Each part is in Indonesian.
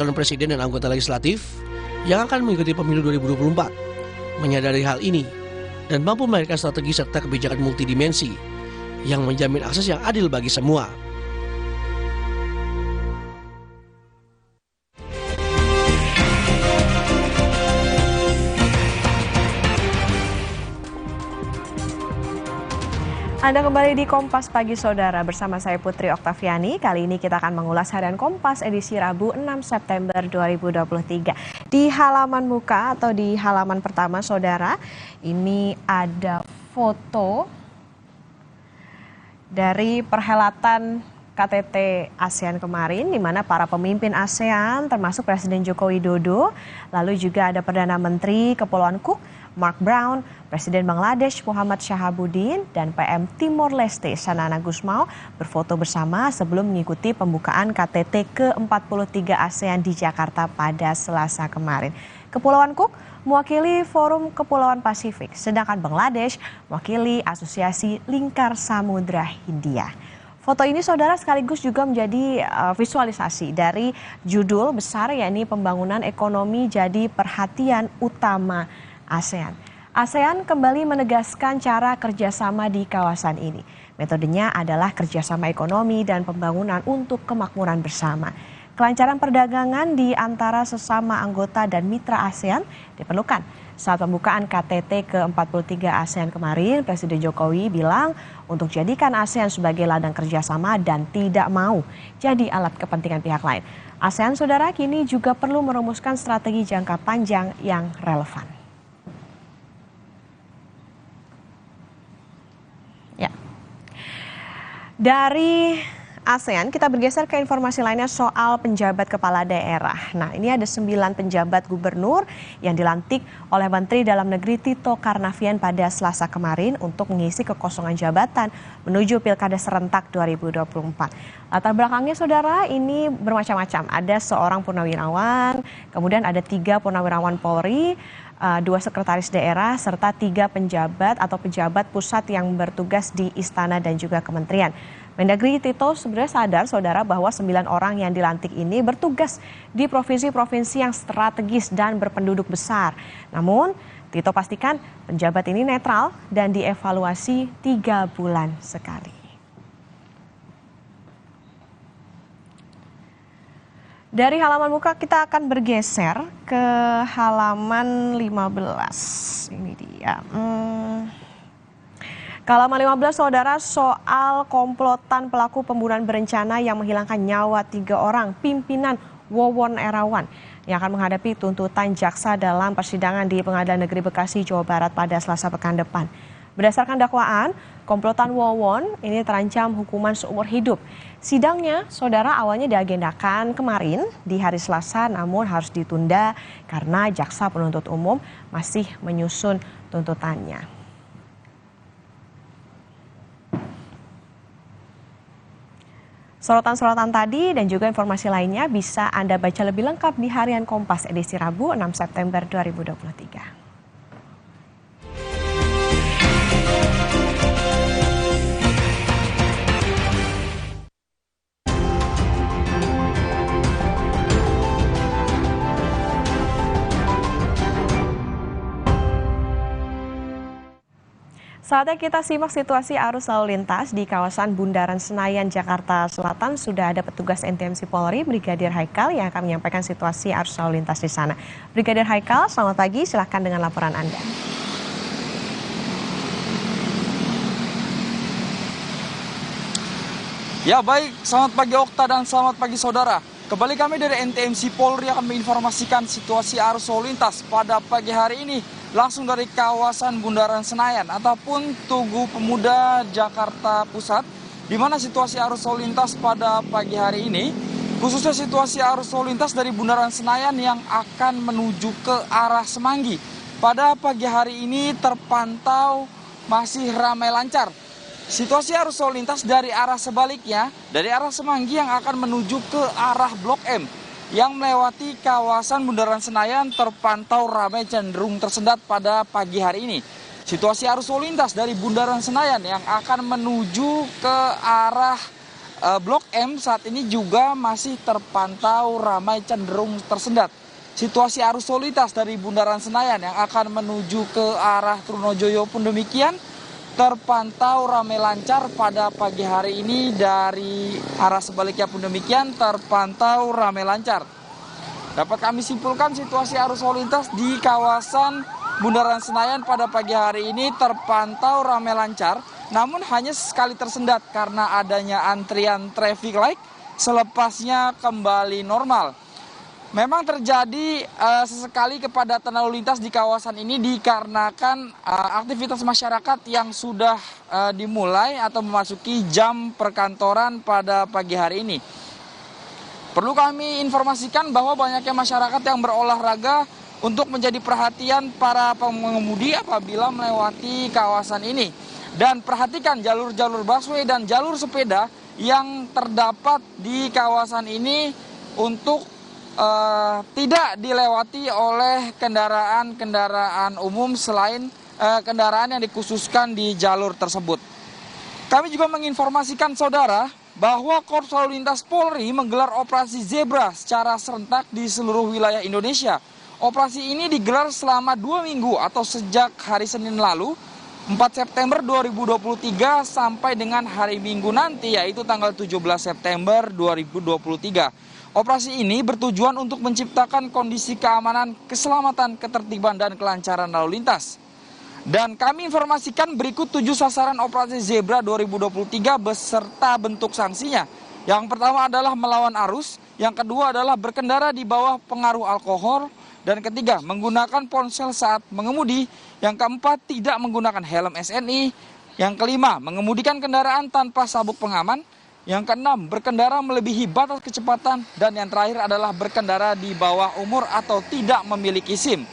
calon presiden dan anggota legislatif yang akan mengikuti pemilu 2024 menyadari hal ini dan mampu melahirkan strategi serta kebijakan multidimensi yang menjamin akses yang adil bagi semua. Anda kembali di Kompas Pagi Saudara bersama saya Putri Oktaviani. Kali ini kita akan mengulas harian Kompas edisi Rabu 6 September 2023. Di halaman muka atau di halaman pertama Saudara, ini ada foto dari perhelatan KTT ASEAN kemarin, di mana para pemimpin ASEAN termasuk Presiden Joko Widodo, lalu juga ada Perdana Menteri Kepulauan Cook, Mark Brown, Presiden Bangladesh Muhammad Shahabuddin, dan PM Timor Leste Sanana Gusmao berfoto bersama sebelum mengikuti pembukaan KTT ke-43 ASEAN di Jakarta pada Selasa kemarin. Kepulauan Cook mewakili Forum Kepulauan Pasifik, sedangkan Bangladesh mewakili Asosiasi Lingkar Samudra Hindia. Foto ini saudara sekaligus juga menjadi visualisasi dari judul besar, yakni pembangunan ekonomi jadi perhatian utama ASEAN. ASEAN kembali menegaskan cara kerjasama di kawasan ini. Metodenya adalah kerjasama ekonomi dan pembangunan untuk kemakmuran bersama. Kelancaran perdagangan di antara sesama anggota dan mitra ASEAN diperlukan. Saat pembukaan KTT ke-43 ASEAN kemarin, Presiden Jokowi bilang untuk jadikan ASEAN sebagai ladang kerjasama dan tidak mau jadi alat kepentingan pihak lain. ASEAN saudara kini juga perlu merumuskan strategi jangka panjang yang relevan. Dari ASEAN kita bergeser ke informasi lainnya soal penjabat kepala daerah. Nah, ini ada 9 penjabat gubernur yang dilantik oleh Menteri Dalam Negeri Tito Karnavian pada Selasa kemarin untuk mengisi kekosongan jabatan menuju Pilkada Serentak 2024. Latar belakangnya saudara ini bermacam-macam. Ada seorang purnawirawan, kemudian ada 3 purnawirawan Polri, 2 sekretaris daerah, serta 3 penjabat atau pejabat pusat yang bertugas di istana dan juga kementerian. Mendagri Tito sebenarnya sadar saudara bahwa 9 orang yang dilantik ini bertugas di provinsi-provinsi yang strategis dan berpenduduk besar. Namun Tito pastikan penjabat ini netral dan dievaluasi 3 bulan sekali. Dari halaman muka kita akan bergeser ke halaman 15. Ini dia. Halaman 15 saudara soal komplotan pelaku pembunuhan berencana yang menghilangkan nyawa 3 orang pimpinan Wawon Erawan yang akan menghadapi tuntutan jaksa dalam persidangan di Pengadilan Negeri Bekasi, Jawa Barat pada Selasa pekan depan. Berdasarkan dakwaan, komplotan Wawon ini terancam hukuman seumur hidup. Sidangnya, saudara awalnya diagendakan kemarin di hari Selasa namun harus ditunda karena jaksa penuntut umum masih menyusun tuntutannya. Sorotan-sorotan tadi dan juga informasi lainnya bisa Anda baca lebih lengkap di Harian Kompas edisi Rabu 6 September 2023. Saatnya kita simak situasi arus lalu lintas di kawasan Bundaran Senayan, Jakarta Selatan. Sudah ada petugas NTMC Polri, Brigadir Haikal, yang akan menyampaikan situasi arus lalu lintas di sana. Brigadir Haikal, selamat pagi, silahkan dengan laporan Anda. Ya baik, selamat pagi Okta dan selamat pagi saudara. Kembali kami dari NTMC Polri akan menginformasikan situasi arus lalu lintas pada pagi hari ini. Langsung dari kawasan Bundaran Senayan ataupun Tugu Pemuda Jakarta Pusat, di mana situasi arus lalu lintas pada pagi hari ini, khususnya situasi arus lalu lintas dari Bundaran Senayan yang akan menuju ke arah Semanggi. Pada pagi hari ini terpantau masih ramai lancar. Situasi arus lalu lintas dari arah sebaliknya, dari arah Semanggi yang akan menuju ke arah Blok M, yang melewati kawasan Bundaran Senayan terpantau ramai cenderung tersendat pada pagi hari ini. Situasi arus lalu lintas dari Bundaran Senayan yang akan menuju ke arah Blok M saat ini juga masih terpantau ramai cenderung tersendat. Situasi arus lalu lintas dari Bundaran Senayan yang akan menuju ke arah Trunojoyo pun demikian terpantau ramai lancar pada pagi hari ini. Dari arah sebaliknya pun demikian terpantau ramai lancar. Dapat kami simpulkan situasi arus lalu lintas di kawasan Bundaran Senayan pada pagi hari ini terpantau ramai lancar, namun hanya sekali tersendat karena adanya antrian traffic light, selepasnya kembali normal. Memang terjadi sesekali kepadatan lalu lintas di kawasan ini dikarenakan aktivitas masyarakat yang sudah dimulai atau memasuki jam perkantoran pada pagi hari ini. Perlu kami informasikan bahwa banyaknya masyarakat yang berolahraga untuk menjadi perhatian para pengemudi apabila melewati kawasan ini. Dan perhatikan jalur-jalur busway dan jalur sepeda yang terdapat di kawasan ini untuk tidak dilewati oleh kendaraan-kendaraan umum selain kendaraan yang dikhususkan di jalur tersebut. Kami juga menginformasikan saudara bahwa Korps Lalu Lintas Polri menggelar operasi zebra secara serentak di seluruh wilayah Indonesia. Operasi ini digelar selama 2 minggu atau sejak hari Senin lalu, 4 September 2023 sampai dengan hari Minggu nanti, yaitu tanggal 17 September 2023. Operasi ini bertujuan untuk menciptakan kondisi keamanan, keselamatan, ketertiban, dan kelancaran lalu lintas. Dan kami informasikan berikut 7 sasaran operasi Zebra 2023 beserta bentuk sanksinya. Yang pertama adalah melawan arus, yang kedua adalah berkendara di bawah pengaruh alkohol, dan ketiga menggunakan ponsel saat mengemudi, yang keempat tidak menggunakan helm SNI, yang kelima mengemudikan kendaraan tanpa sabuk pengaman, yang keenam berkendara melebihi batas kecepatan, dan yang terakhir adalah berkendara di bawah umur atau tidak memiliki SIM.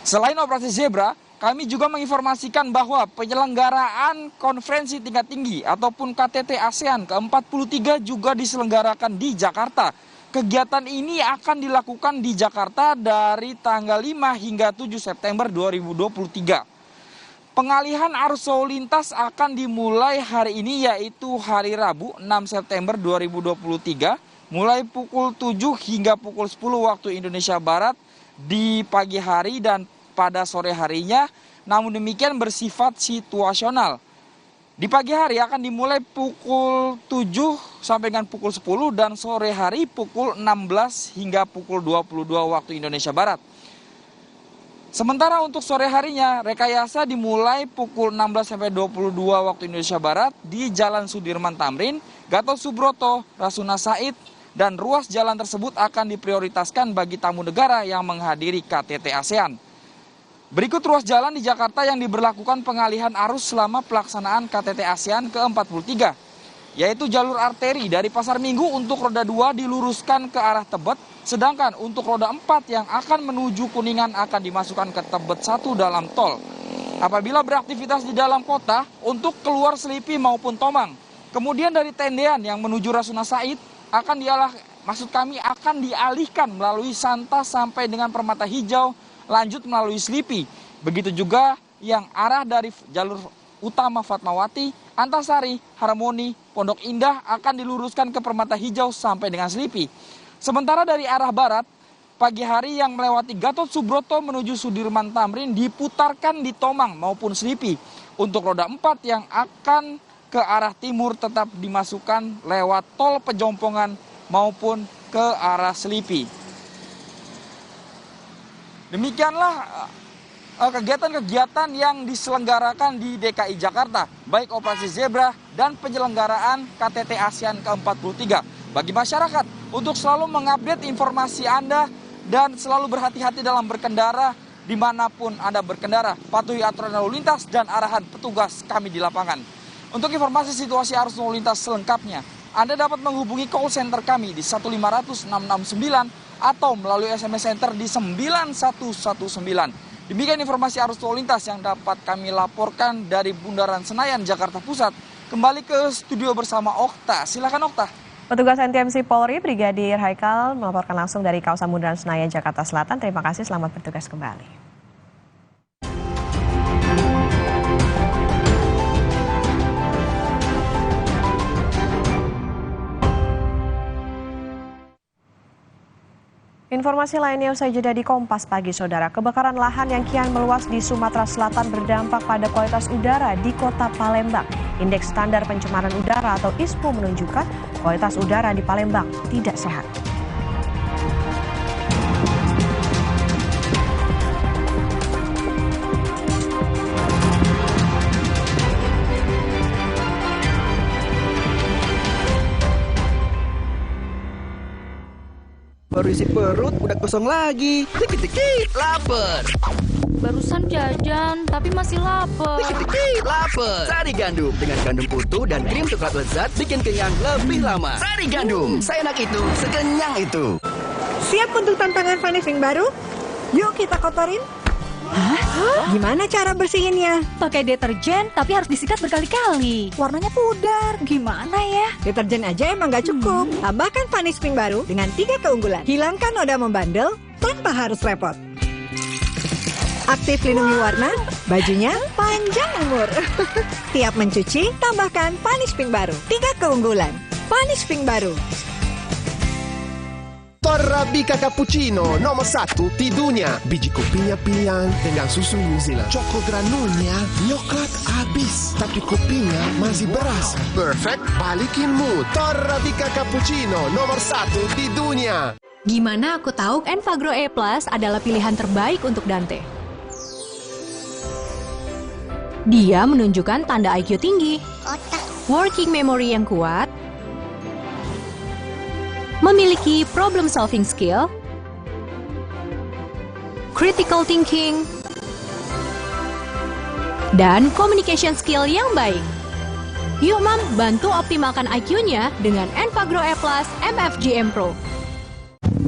Selain operasi Zebra, kami juga menginformasikan bahwa penyelenggaraan konferensi tingkat tinggi ataupun KTT ASEAN ke-43 juga diselenggarakan di Jakarta. Kegiatan ini akan dilakukan di Jakarta dari tanggal 5 hingga 7 September 2023. Pengalihan arus lalu lintas akan dimulai hari ini, yaitu hari Rabu 6 September 2023 mulai pukul 7 hingga pukul 10 waktu Indonesia Barat di pagi hari dan pada sore harinya, namun demikian bersifat situasional. Di pagi hari akan dimulai pukul 7 sampai dengan pukul 10 dan sore hari pukul 16 hingga pukul 22 waktu Indonesia Barat. Sementara untuk sore harinya, rekayasa dimulai pukul 16 sampai 22 waktu Indonesia Barat di Jalan Sudirman Tamrin, Gatot Subroto, Rasuna Said, dan ruas jalan tersebut akan diprioritaskan bagi tamu negara yang menghadiri KTT ASEAN. Berikut ruas jalan di Jakarta yang diberlakukan pengalihan arus selama pelaksanaan KTT ASEAN ke-43, yaitu jalur arteri dari Pasar Minggu untuk roda 2 diluruskan ke arah Tebet, sedangkan untuk roda 4 yang akan menuju Kuningan akan dimasukkan ke Tebet 1 dalam tol. Apabila beraktivitas di dalam kota untuk keluar Selipi maupun Tomang. Kemudian dari Tendean yang menuju Rasuna Said akan dialihkan melalui Santa sampai dengan Permata Hijau, lanjut melalui Selipi. Begitu juga yang arah dari jalur utama Fatmawati, Antasari, Harmoni, Pondok Indah akan diluruskan ke Permata Hijau sampai dengan Selipi. Sementara dari arah barat, pagi hari yang melewati Gatot Subroto menuju Sudirman Tamrin diputarkan di Tomang maupun Selipi. Untuk roda 4 yang akan ke arah timur tetap dimasukkan lewat tol Pejompongan maupun ke arah Selipi. Demikianlah kegiatan-kegiatan yang diselenggarakan di DKI Jakarta, baik operasi Zebra dan penyelenggaraan KTT ASEAN ke-43. Bagi masyarakat untuk selalu mengupdate informasi Anda dan selalu berhati-hati dalam berkendara dimanapun Anda berkendara. Patuhi aturan lalu lintas dan arahan petugas kami di lapangan. Untuk informasi situasi arus lalu lintas selengkapnya, Anda dapat menghubungi call center kami di 1500669 atau melalui SMS Center di 9119. Demikian informasi arus lalu lintas yang dapat kami laporkan dari Bundaran Senayan, Jakarta Pusat. Kembali ke studio bersama Okta. Silakan Okta. Petugas NTMC Polri Brigadir Haikal melaporkan langsung dari kawasan Bundaran Senayan, Jakarta Selatan. Terima kasih, selamat bertugas kembali. Informasi lainnya usai jeda di Kompas Pagi, Saudara. Kebakaran lahan yang kian meluas di Sumatera Selatan berdampak pada kualitas udara di Kota Palembang. Indeks Standar Pencemaran Udara atau ISPU menunjukkan kualitas udara di Palembang tidak sehat. Baru isi perut, udah kosong lagi. Dikit-dikit, lapar. Barusan jajan, tapi masih lapar. Dikit-dikit, lapar. Sari Gandum dengan gandum utuh dan krim coklat lezat bikin kenyang lebih lama. Sari Gandum, seenak itu, sekenyang itu. Siap untuk tantangan finishing baru? Yuk kita kotorin. Hah? Gimana cara bersihinnya? Pakai deterjen, tapi harus disikat berkali-kali. Warnanya pudar, gimana ya? Deterjen aja emang gak cukup. Tambahkan Vanish Pink baru dengan 3 keunggulan. Hilangkan noda membandel tanpa harus repot. Aktif lindungi warna, bajunya panjang umur. Tiap mencuci, tambahkan Vanish Pink baru. 3 keunggulan. Vanish Pink baru. Torabika Cappuccino nomor 1 di dunia. Biji kopinya pilihan dengan susu New Zealand. Choco granulnya coklat habis, tapi kopinya masih berasa. Perfect balikin mood. Torabika Cappuccino nomor 1 di dunia. Gimana aku tahu Enfagrow E+ adalah pilihan terbaik untuk Dante? Dia menunjukkan tanda IQ tinggi, working memory yang kuat, memiliki problem solving skill, critical thinking, dan communication skill yang baik. Yuk Mam, bantu optimalkan IQ-nya dengan Enfagrow E+ MFGM Pro.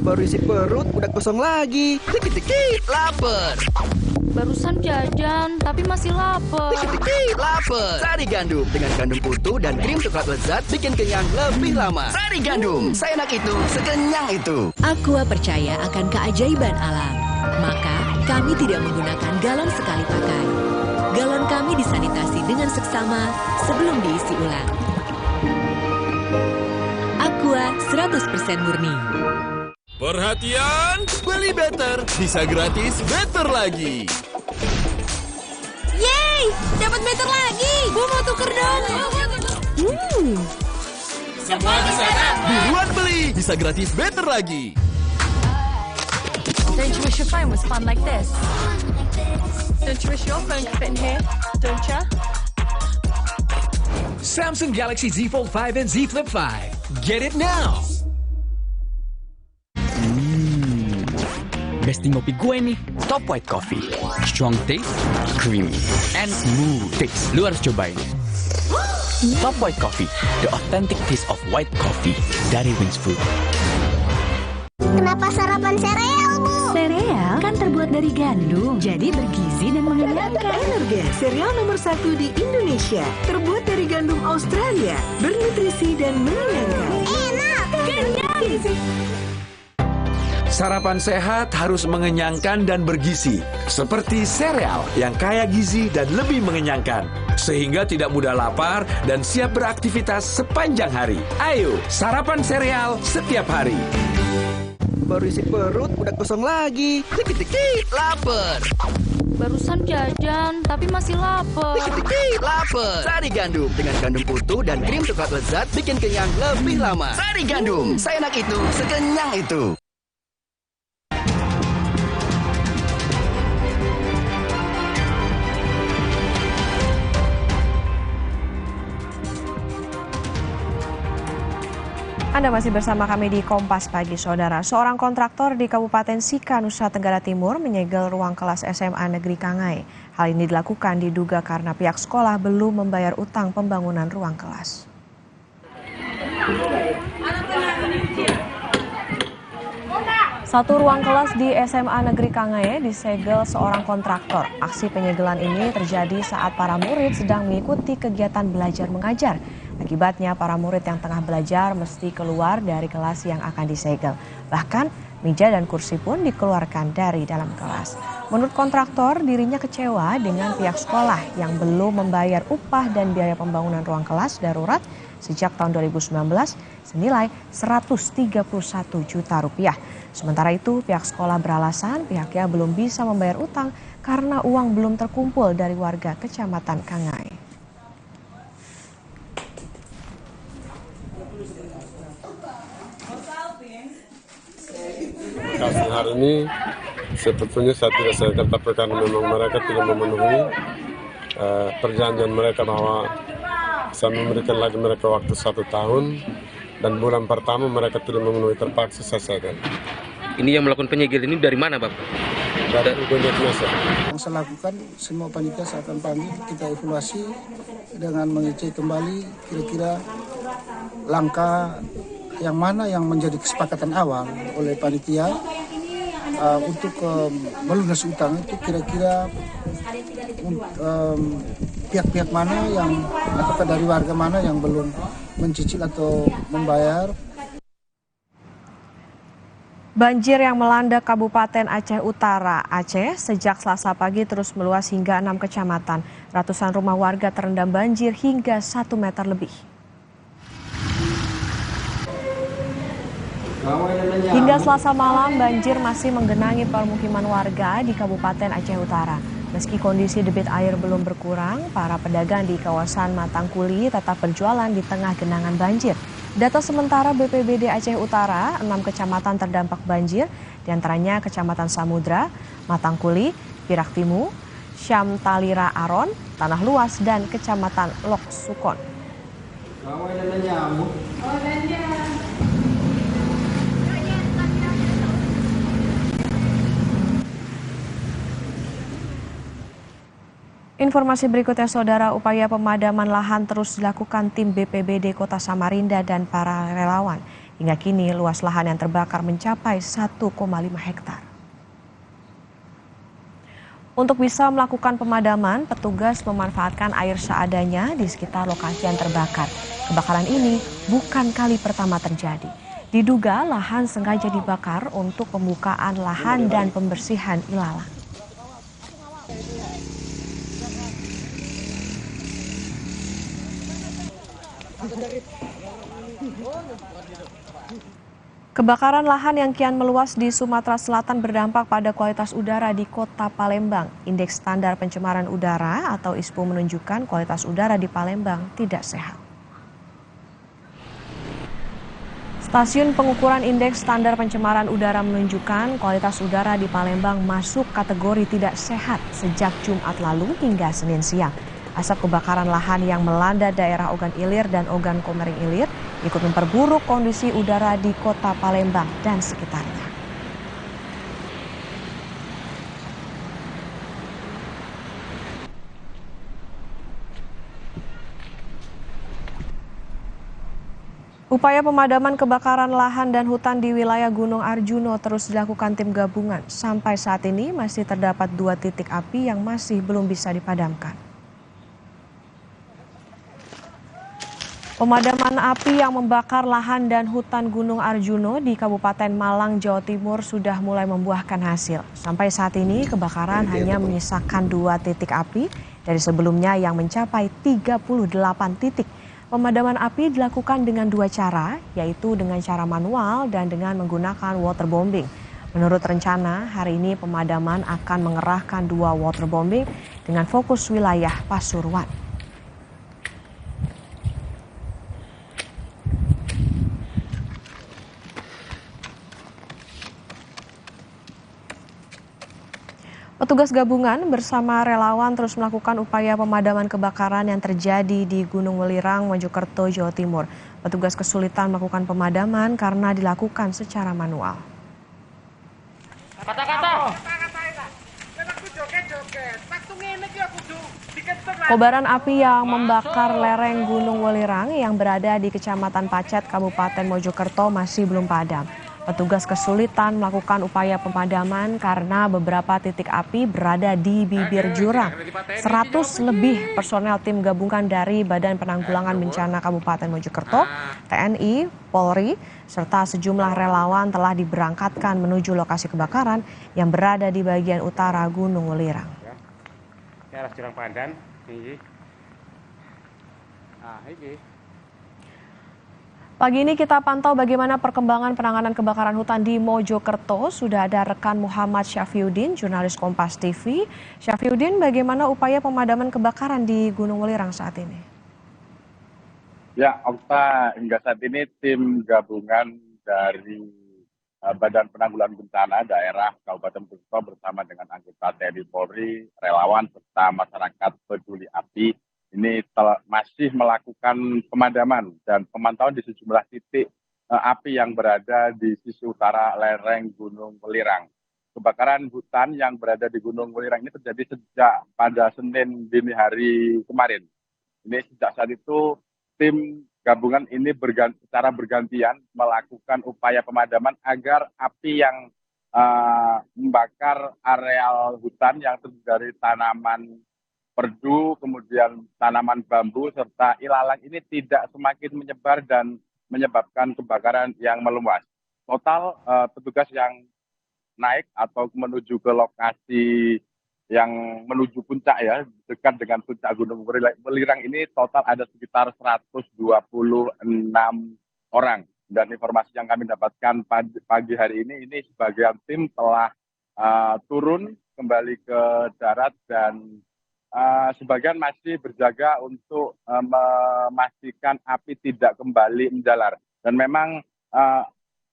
Baru isi perut, udah kosong lagi. Dikit-dikit, lapar. Barusan jajan, tapi masih lapar. Dikit-dikit, lapar. Sari Gandum dengan gandum utuh dan krim coklat lezat bikin kenyang lebih lama. Sari Gandum, seenak itu, sekenyang itu. Aqua percaya akan keajaiban alam. Maka, kami tidak menggunakan galon sekali pakai. Galon kami disanitasi dengan seksama sebelum diisi ulang. Aqua 100% murni. Perhatian, beli better bisa gratis better lagi. Yeay, dapat better lagi. Gue mau tuker dong. Semua bisa kan? Buruan beli, bisa gratis better lagi. Don't you wish your phone was fun like this? Don't you wish your phone could fit in here? Don't you? Samsung Galaxy Z Fold 5 and Z Flip 5. Get it now. Besti ngopi gue nih, Top White Coffee. Strong taste, creamy, and smooth taste. Lu harus cobain. Top White Coffee, the authentic taste of white coffee dari Wings Food. Kenapa sarapan sereal, Bu? Sereal kan terbuat dari gandum, jadi bergizi dan mengenyangkan. Energen, sereal nomor 1 di Indonesia. Terbuat dari gandum Australia, bernutrisi dan mengenyangkan. Enak! Gizi. Sarapan sehat harus mengenyangkan dan bergizi, seperti sereal yang kaya gizi dan lebih mengenyangkan, sehingga tidak mudah lapar dan siap beraktivitas sepanjang hari. Ayo, sarapan sereal setiap hari. Baru isi perut, udah kosong lagi. Dikit-dikit, lapar. Barusan jajan, tapi masih lapar. Dikit-dikit, lapar. Sari Gandum dengan gandum utuh dan krim coklat lezat bikin kenyang lebih lama. Sari Gandum, seenak itu, sekenyang itu. Anda masih bersama kami di Kompas Pagi, Saudara. Seorang kontraktor di Kabupaten Sika, Nusa Tenggara Timur menyegel ruang kelas SMA Negeri Kangai. Hal ini dilakukan diduga karena pihak sekolah belum membayar utang pembangunan ruang kelas. Satu ruang kelas di SMA Negeri Kangai disegel seorang kontraktor. Aksi penyegelan ini terjadi saat para murid sedang mengikuti kegiatan belajar mengajar. Akibatnya para murid yang tengah belajar mesti keluar dari kelas yang akan disegel. Bahkan meja dan kursi pun dikeluarkan dari dalam kelas. Menurut kontraktor, dirinya kecewa dengan pihak sekolah yang belum membayar upah dan biaya pembangunan ruang kelas darurat sejak tahun 2019 senilai 131 juta rupiah. Sementara itu, pihak sekolah beralasan pihaknya belum bisa membayar utang karena uang belum terkumpul dari warga Kecamatan Kangai. Kasus hari ini sebetulnya saya tidak sayangkan, tapi karena memang mereka tidak memenuhi perjanjian mereka bahwa saya memberikan lagi mereka waktu 1 tahun dan bulan pertama mereka tidak memenuhi, terpaksa saya sayangkan. Ini yang melakukan penyegel ini dari mana, Bapak? Dari Gunung Mesa. Yang saya lakukan, semua panitia saya akan panggil, kita evaluasi dengan mengecek kembali kira-kira langkah yang mana yang menjadi kesepakatan awal oleh panitia untuk melunasi utang itu kira-kira pihak-pihak mana yang atau dari warga mana yang belum mencicil atau membayar. Banjir yang melanda Kabupaten Aceh Utara, Aceh, sejak Selasa pagi terus meluas hingga 6 kecamatan. Ratusan rumah warga terendam banjir hingga 1 meter lebih. Hingga Selasa malam, banjir masih menggenangi permukiman warga di Kabupaten Aceh Utara. Meski kondisi debit air belum berkurang, para pedagang di kawasan Matangkuli tetap berjualan di tengah genangan banjir. Data sementara BPBD Aceh Utara, 6 kecamatan terdampak banjir, diantaranya Kecamatan Samudra, Matangkuli, Pirak Timu, Syam Talira Aron, Tanah Luas, dan Kecamatan Lok Sukon. Informasi berikutnya, Saudara, upaya pemadaman lahan terus dilakukan tim BPBD Kota Samarinda dan para relawan. Hingga kini luas lahan yang terbakar mencapai 1,5 hektar. Untuk bisa melakukan pemadaman, petugas memanfaatkan air seadanya di sekitar lokasi yang terbakar. Kebakaran ini bukan kali pertama terjadi. Diduga lahan sengaja dibakar untuk pembukaan lahan dan pembersihan ilalang. Kebakaran lahan yang kian meluas di Sumatera Selatan berdampak pada kualitas udara di Kota Palembang. Indeks standar pencemaran udara atau ISPU menunjukkan kualitas udara di Palembang tidak sehat. Stasiun pengukuran indeks standar pencemaran udara menunjukkan kualitas udara di Palembang masuk kategori tidak sehat sejak Jumat lalu hingga Senin siang. Asap kebakaran lahan yang melanda daerah Ogan Ilir dan Ogan Komering Ilir ikut memperburuk kondisi udara di Kota Palembang dan sekitarnya. Upaya pemadaman kebakaran lahan dan hutan di wilayah Gunung Arjuno terus dilakukan tim gabungan. Sampai saat ini masih terdapat 2 titik api yang masih belum bisa dipadamkan. Pemadaman api yang membakar lahan dan hutan Gunung Arjuno di Kabupaten Malang, Jawa Timur sudah mulai membuahkan hasil. Sampai saat ini kebakaran hanya menyisakan 2 titik api dari sebelumnya yang mencapai 38 titik. Pemadaman api dilakukan dengan 2 cara, yaitu dengan cara manual dan dengan menggunakan waterbombing. Menurut rencana, hari ini pemadaman akan mengerahkan 2 waterbombing dengan fokus wilayah Pasuruan. Petugas gabungan bersama relawan terus melakukan upaya pemadaman kebakaran yang terjadi di Gunung Welirang, Mojokerto, Jawa Timur. Petugas kesulitan melakukan pemadaman karena dilakukan secara manual. Kobaran api yang membakar lereng Gunung Welirang yang berada di Kecamatan Pacet, Kabupaten Mojokerto masih belum padam. Petugas kesulitan melakukan upaya pemadaman karena beberapa titik api berada di bibir jurang. 100 lebih personel tim gabungan dari Badan Penanggulangan Bencana Kabupaten Mojokerto, TNI, Polri, serta sejumlah relawan telah diberangkatkan menuju lokasi kebakaran yang berada di bagian utara Gunung Welirang. Arah jurang Pandan, ini. Pagi ini kita pantau bagaimana perkembangan penanganan kebakaran hutan di Mojokerto. Sudah ada rekan Muhammad Syafriuddin, jurnalis Kompas TV. Syafriuddin, bagaimana upaya pemadaman kebakaran di Gunung Welirang saat ini? Ya, Okta, hingga saat ini tim gabungan dari Badan Penanggulangan Bencana Daerah Kabupaten Mojokerto bersama dengan anggota TNI Polri, relawan, serta masyarakat peduli api ini masih melakukan pemadaman dan pemantauan di sejumlah titik api yang berada di sisi utara lereng Gunung Welirang. Kebakaran hutan yang berada di Gunung Welirang ini terjadi sejak pada Senin dini hari kemarin. Ini sejak saat itu tim gabungan ini secara bergantian melakukan upaya pemadaman agar api yang membakar areal hutan yang terdiri dari tanaman perdu, kemudian tanaman bambu, serta ilalang ini tidak semakin menyebar dan menyebabkan kebakaran yang meluas. Total petugas yang naik atau menuju ke lokasi yang menuju puncak ya, dekat dengan puncak Gunung Welirang ini total ada sekitar 126 orang. Dan informasi yang kami dapatkan pagi hari ini sebagian tim telah turun kembali ke darat dan sebagian masih berjaga untuk memastikan api tidak kembali menjalar. Dan memang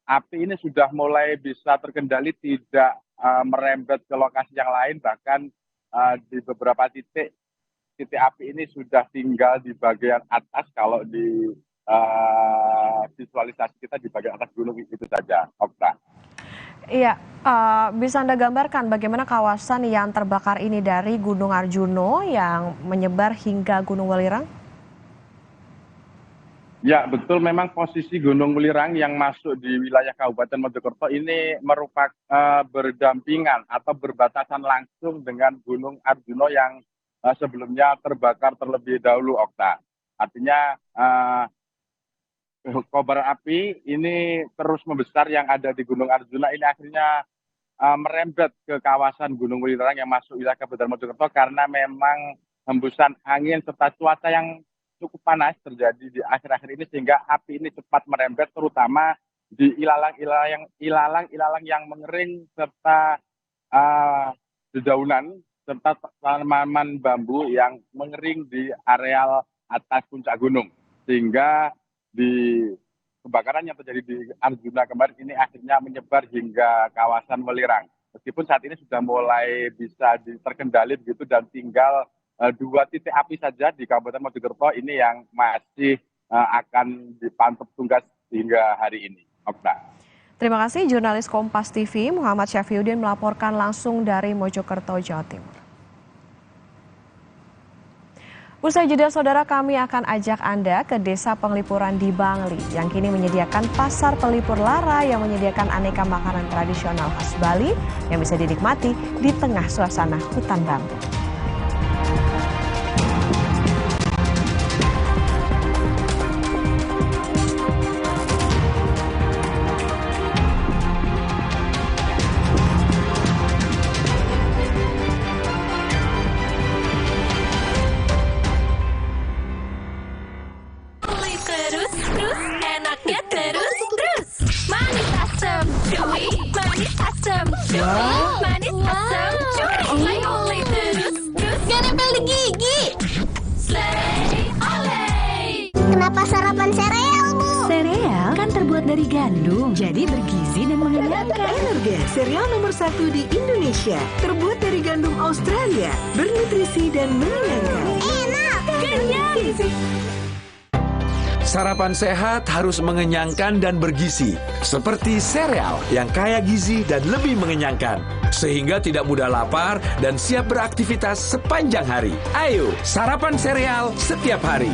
api ini sudah mulai bisa terkendali, tidak merembet ke lokasi yang lain, bahkan di beberapa titik api ini sudah tinggal di bagian atas. Kalau di visualisasi kita di bagian atas gunung itu saja, Okta. Iya, bisa Anda gambarkan bagaimana kawasan yang terbakar ini dari Gunung Arjuno yang menyebar hingga Gunung Welirang? Ya, betul, memang posisi Gunung Welirang yang masuk di wilayah Kabupaten Mojokerto ini merupakan berdampingan atau berbatasan langsung dengan Gunung Arjuno yang sebelumnya terbakar terlebih dahulu, Okta. Artinya kobaran api ini terus membesar yang ada di Gunung Arjuna ini akhirnya merembet ke kawasan Gunung Welirang yang masuk wilayah Kabupaten Mojokerto karena memang hembusan angin serta cuaca yang cukup panas terjadi di akhir-akhir ini sehingga api ini cepat merembet terutama di ilalang yang mengering serta dedaunan serta tanaman bambu yang mengering di areal atas puncak gunung, sehingga di kebakaran yang terjadi di Arjuna kemarin ini akhirnya menyebar hingga kawasan Welirang. Meskipun saat ini sudah mulai bisa terkendali begitu dan tinggal 2 titik api saja di Kabupaten Mojokerto ini yang masih akan dipantau petugas hingga hari ini. Okta. Terima kasih jurnalis Kompas TV Muhammad Syafriuddin melaporkan langsung dari Mojokerto, Jawa Timur. Usai jeda, saudara, kami akan ajak Anda ke Desa Penglipuran di Bangli yang kini menyediakan pasar pelipur lara yang menyediakan aneka makanan tradisional khas Bali yang bisa dinikmati di tengah suasana hutan bambu. Kenapa sarapan sereal, Bu? Sereal kan terbuat dari gandum, jadi bergizi dan mengenyangkan. Energen, sereal nomor 1 di Indonesia. Terbuat dari gandum Australia, bernutrisi dan mengenyangkan. Enak, kenyang. Sarapan sehat harus mengenyangkan dan bergizi, seperti sereal yang kaya gizi dan lebih mengenyangkan, sehingga tidak mudah lapar dan siap beraktivitas sepanjang hari. Ayo, sarapan sereal setiap hari.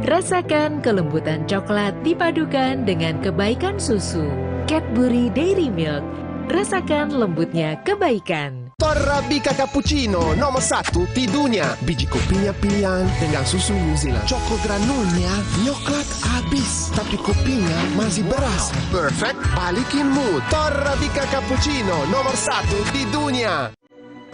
Rasakan kelembutan coklat dipadukan dengan kebaikan susu. Cadbury Dairy Milk. Rasakan lembutnya kebaikan. Torabika cappuccino nomor 1 di dunia. Biji kopinya pilihan dengan susu New Zealand. Choco granulnya coklat habis, tapi kopinya masih berasa. Perfect, balikin mood. Torabika cappuccino nomor 1 di dunia.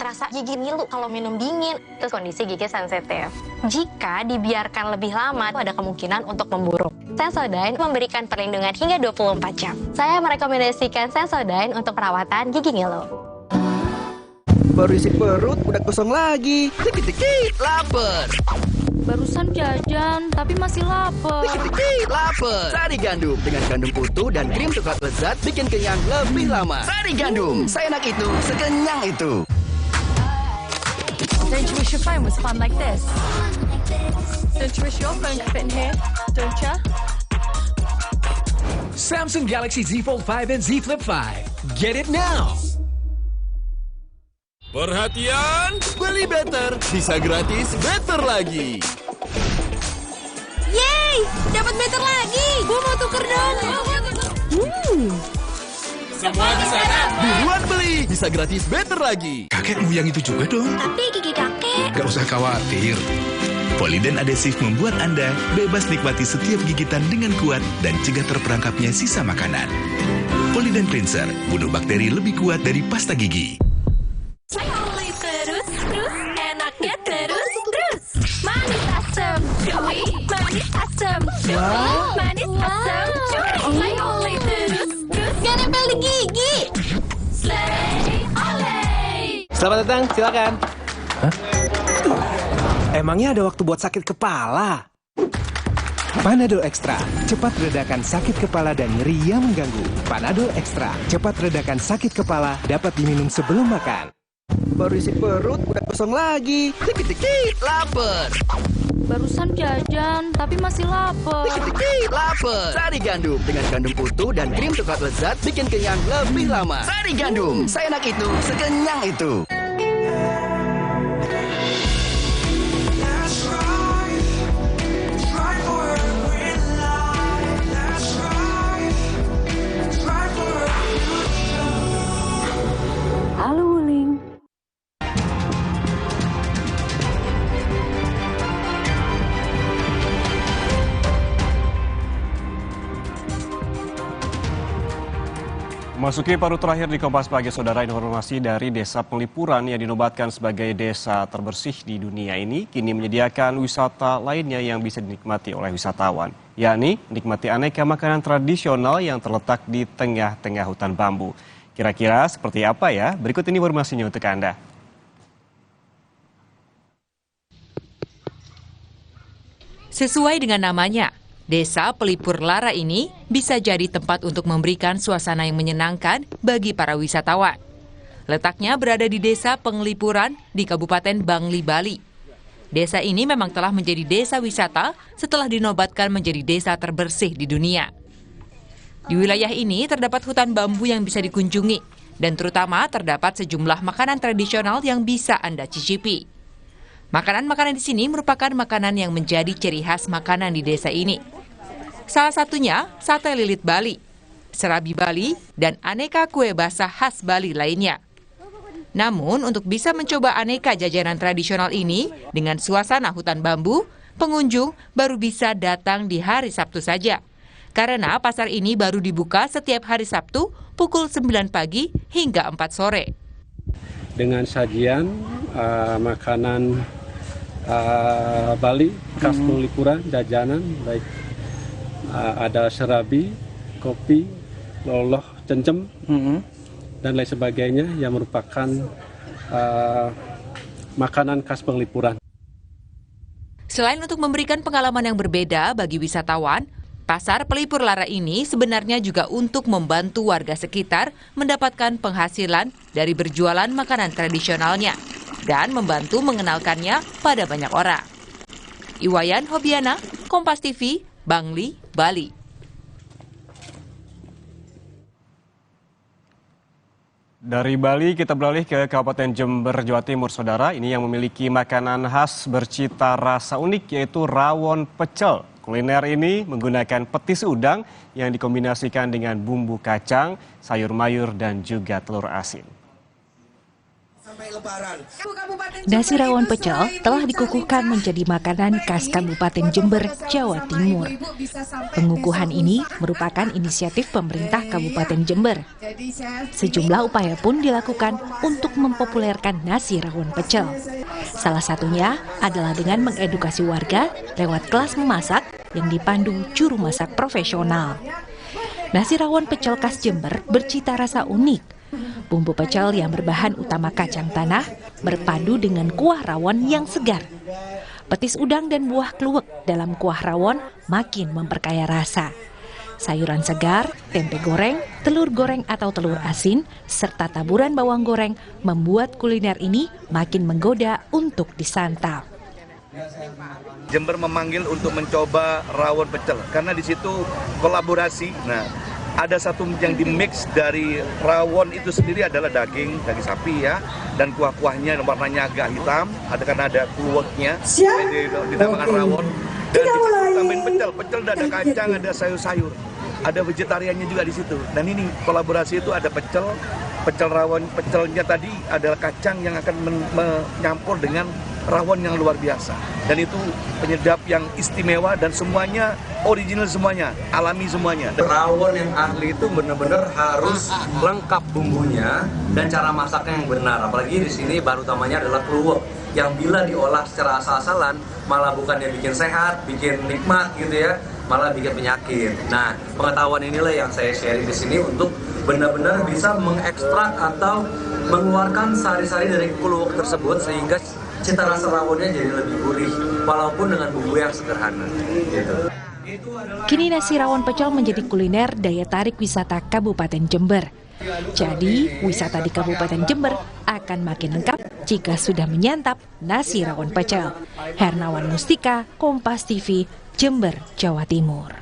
terasa gigi ngilu kalau minum dingin. Terus kondisi gigi sensitif. Jika dibiarkan lebih lama, ada kemungkinan untuk memburuk. Sensodyne memberikan perlindungan hingga 24 jam. Saya merekomendasikan Sensodyne untuk perawatan gigi ngilu. Baru isi perut, udah kosong lagi. Dikit-dikit, lapar. Barusan jajan, tapi masih lapar. Dikit-dikit, lapar. Sari Gandum dengan gandum utuh dan krim coklat lezat bikin kenyang lebih lama. Sari Gandum, seenak itu, sekenyang itu. Don't you wish your phone was fun like this? Don't you wish your phone could fit in here? Don't you? Samsung Galaxy Z Fold 5 and Z Flip 5. Get it now! Perhatian, beli better, bisa gratis better lagi. Yeay, dapat better lagi. Gue mau tuker dong. Semua di sana, buruan beli, bisa gratis better lagi. Kakekmu yang itu juga dong. Tapi gigi kakek. Gak usah khawatir. Poliden adhesif membuat Anda bebas nikmati setiap gigitan dengan kuat dan cegah terperangkapnya sisa makanan. Poliden Cleanser, bunuh bakteri lebih kuat dari pasta gigi. Manis asam, chewy. Manis asam, chewy. Manis asam, chewy. Slay oleh terus. Gak nempel di gigi. Slay oleh. Selamat datang, silakan. Hah? Emangnya ada waktu buat sakit kepala? Panadol Extra, cepat redakan sakit kepala dan nyeri yang mengganggu. Panadol Extra, cepat redakan sakit kepala, dapat diminum sebelum makan. Baru isi perut, udah kosong lagi. Dikit-dikit, lapar. Barusan jajan, tapi masih lapar. Dikit-dikit, lapar. Sari Gandum dengan gandum utuh dan krim coklat lezat bikin kenyang lebih lama. Sari Gandum, seenak itu, sekenyang itu. Halo Wuling. Memasuki paruh terakhir di Kompas Pagi, saudara, informasi dari Desa Penglipuran yang dinobatkan sebagai desa terbersih di dunia ini kini menyediakan wisata lainnya yang bisa dinikmati oleh wisatawan, yakni menikmati aneka makanan tradisional yang terletak di tengah-tengah hutan bambu. Kira-kira seperti apa ya? Berikut ini informasinya untuk Anda. Sesuai dengan namanya, Desa Pelipur Lara ini bisa jadi tempat untuk memberikan suasana yang menyenangkan bagi para wisatawan. Letaknya berada di Desa Penglipuran di Kabupaten Bangli, Bali. Desa ini memang telah menjadi desa wisata setelah dinobatkan menjadi desa terbersih di dunia. Di wilayah ini terdapat hutan bambu yang bisa dikunjungi, dan terutama terdapat sejumlah makanan tradisional yang bisa Anda cicipi. Makanan-makanan di sini merupakan makanan yang menjadi ciri khas makanan di desa ini. Salah satunya sate lilit Bali, serabi Bali, dan aneka kue basah khas Bali lainnya. Namun untuk bisa mencoba aneka jajanan tradisional ini dengan suasana hutan bambu, pengunjung baru bisa datang di hari Sabtu saja. Karena pasar ini baru dibuka setiap hari Sabtu pukul 9 pagi hingga 4 sore. Dengan sajian makanan Bali, khas Penglipuran, jajanan, baik ada serabi, kopi, loloh, cencem, dan lain sebagainya yang merupakan makanan khas Penglipuran. Selain untuk memberikan pengalaman yang berbeda bagi wisatawan, Pasar Pelipur Lara ini sebenarnya juga untuk membantu warga sekitar mendapatkan penghasilan dari berjualan makanan tradisionalnya dan membantu mengenalkannya pada banyak orang. Iwayan Hobiana, Kompas TV, Bangli, Bali. Dari Bali kita beralih ke Kabupaten Jember, Jawa Timur, saudara. Ini yang memiliki makanan khas bercita rasa unik, yaitu rawon pecel. Kuliner ini menggunakan petis udang yang dikombinasikan dengan bumbu kacang, sayur mayur, dan juga telur asin. Nasi rawon pecel telah dikukuhkan menjadi makanan khas Kabupaten Jember, Jawa Timur. Pengukuhan ini merupakan inisiatif pemerintah Kabupaten Jember. Sejumlah upaya pun dilakukan untuk mempopulerkan nasi rawon pecel. Salah satunya adalah dengan mengedukasi warga lewat kelas memasak yang dipandu juru masak profesional. Nasi rawon pecel khas Jember bercita rasa unik. Bumbu pecel yang berbahan utama kacang tanah berpadu dengan kuah rawon yang segar. Petis udang dan buah kluwek dalam kuah rawon makin memperkaya rasa. Sayuran segar, tempe goreng, telur goreng atau telur asin, serta taburan bawang goreng membuat kuliner ini makin menggoda untuk disantap. Jember memanggil untuk mencoba rawon pecel karena di situ kolaborasi. Nah, ada satu yang dimix dari rawon itu sendiri adalah daging sapi ya, dan kuah-kuahnya warnanya agak hitam, karena ada kluweknya, dinamakan rawon. Dan di situ tambahin pecel ada kacang, ada sayur-sayur, ada vegetariannya juga di situ. Dan ini kolaborasi itu ada pecel rawon, pecelnya tadi adalah kacang yang akan menyampur dengan rawon yang luar biasa. Dan itu penyedap yang istimewa dan semuanya original, semuanya alami semuanya. Rawon yang asli itu benar-benar harus lengkap bumbunya dan cara masaknya yang benar. Apalagi di sini bahan utamanya adalah kluwek yang bila diolah secara asal-asalan malah bukannya bikin sehat, bikin nikmat gitu ya, malah bikin penyakit. Nah, pengetahuan inilah yang saya sharing di sini untuk benar-benar bisa mengekstrak atau mengeluarkan sari-sari dari kluwek tersebut sehingga cita rasa rawonnya jadi lebih gurih walaupun dengan bumbu yang sederhana gitu. Kini nasi rawon pecel menjadi kuliner daya tarik wisata Kabupaten Jember. Jadi, wisata di Kabupaten Jember akan makin lengkap jika sudah menyantap nasi rawon pecel. Hernawan Mustika, Kompas TV, Jember, Jawa Timur.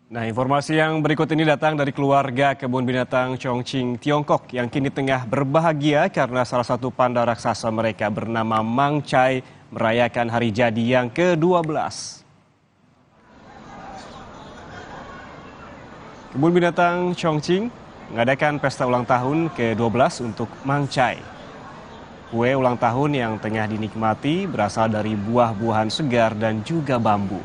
Nah, informasi yang berikut ini datang dari keluarga kebun binatang Chongqing, Tiongkok yang kini tengah berbahagia karena salah satu panda raksasa mereka bernama Mang Chai merayakan hari jadi yang ke-12. Kebun binatang Chongqing mengadakan pesta ulang tahun ke-12 untuk Mang Chai. Kue ulang tahun yang tengah dinikmati berasal dari buah-buahan segar dan juga bambu.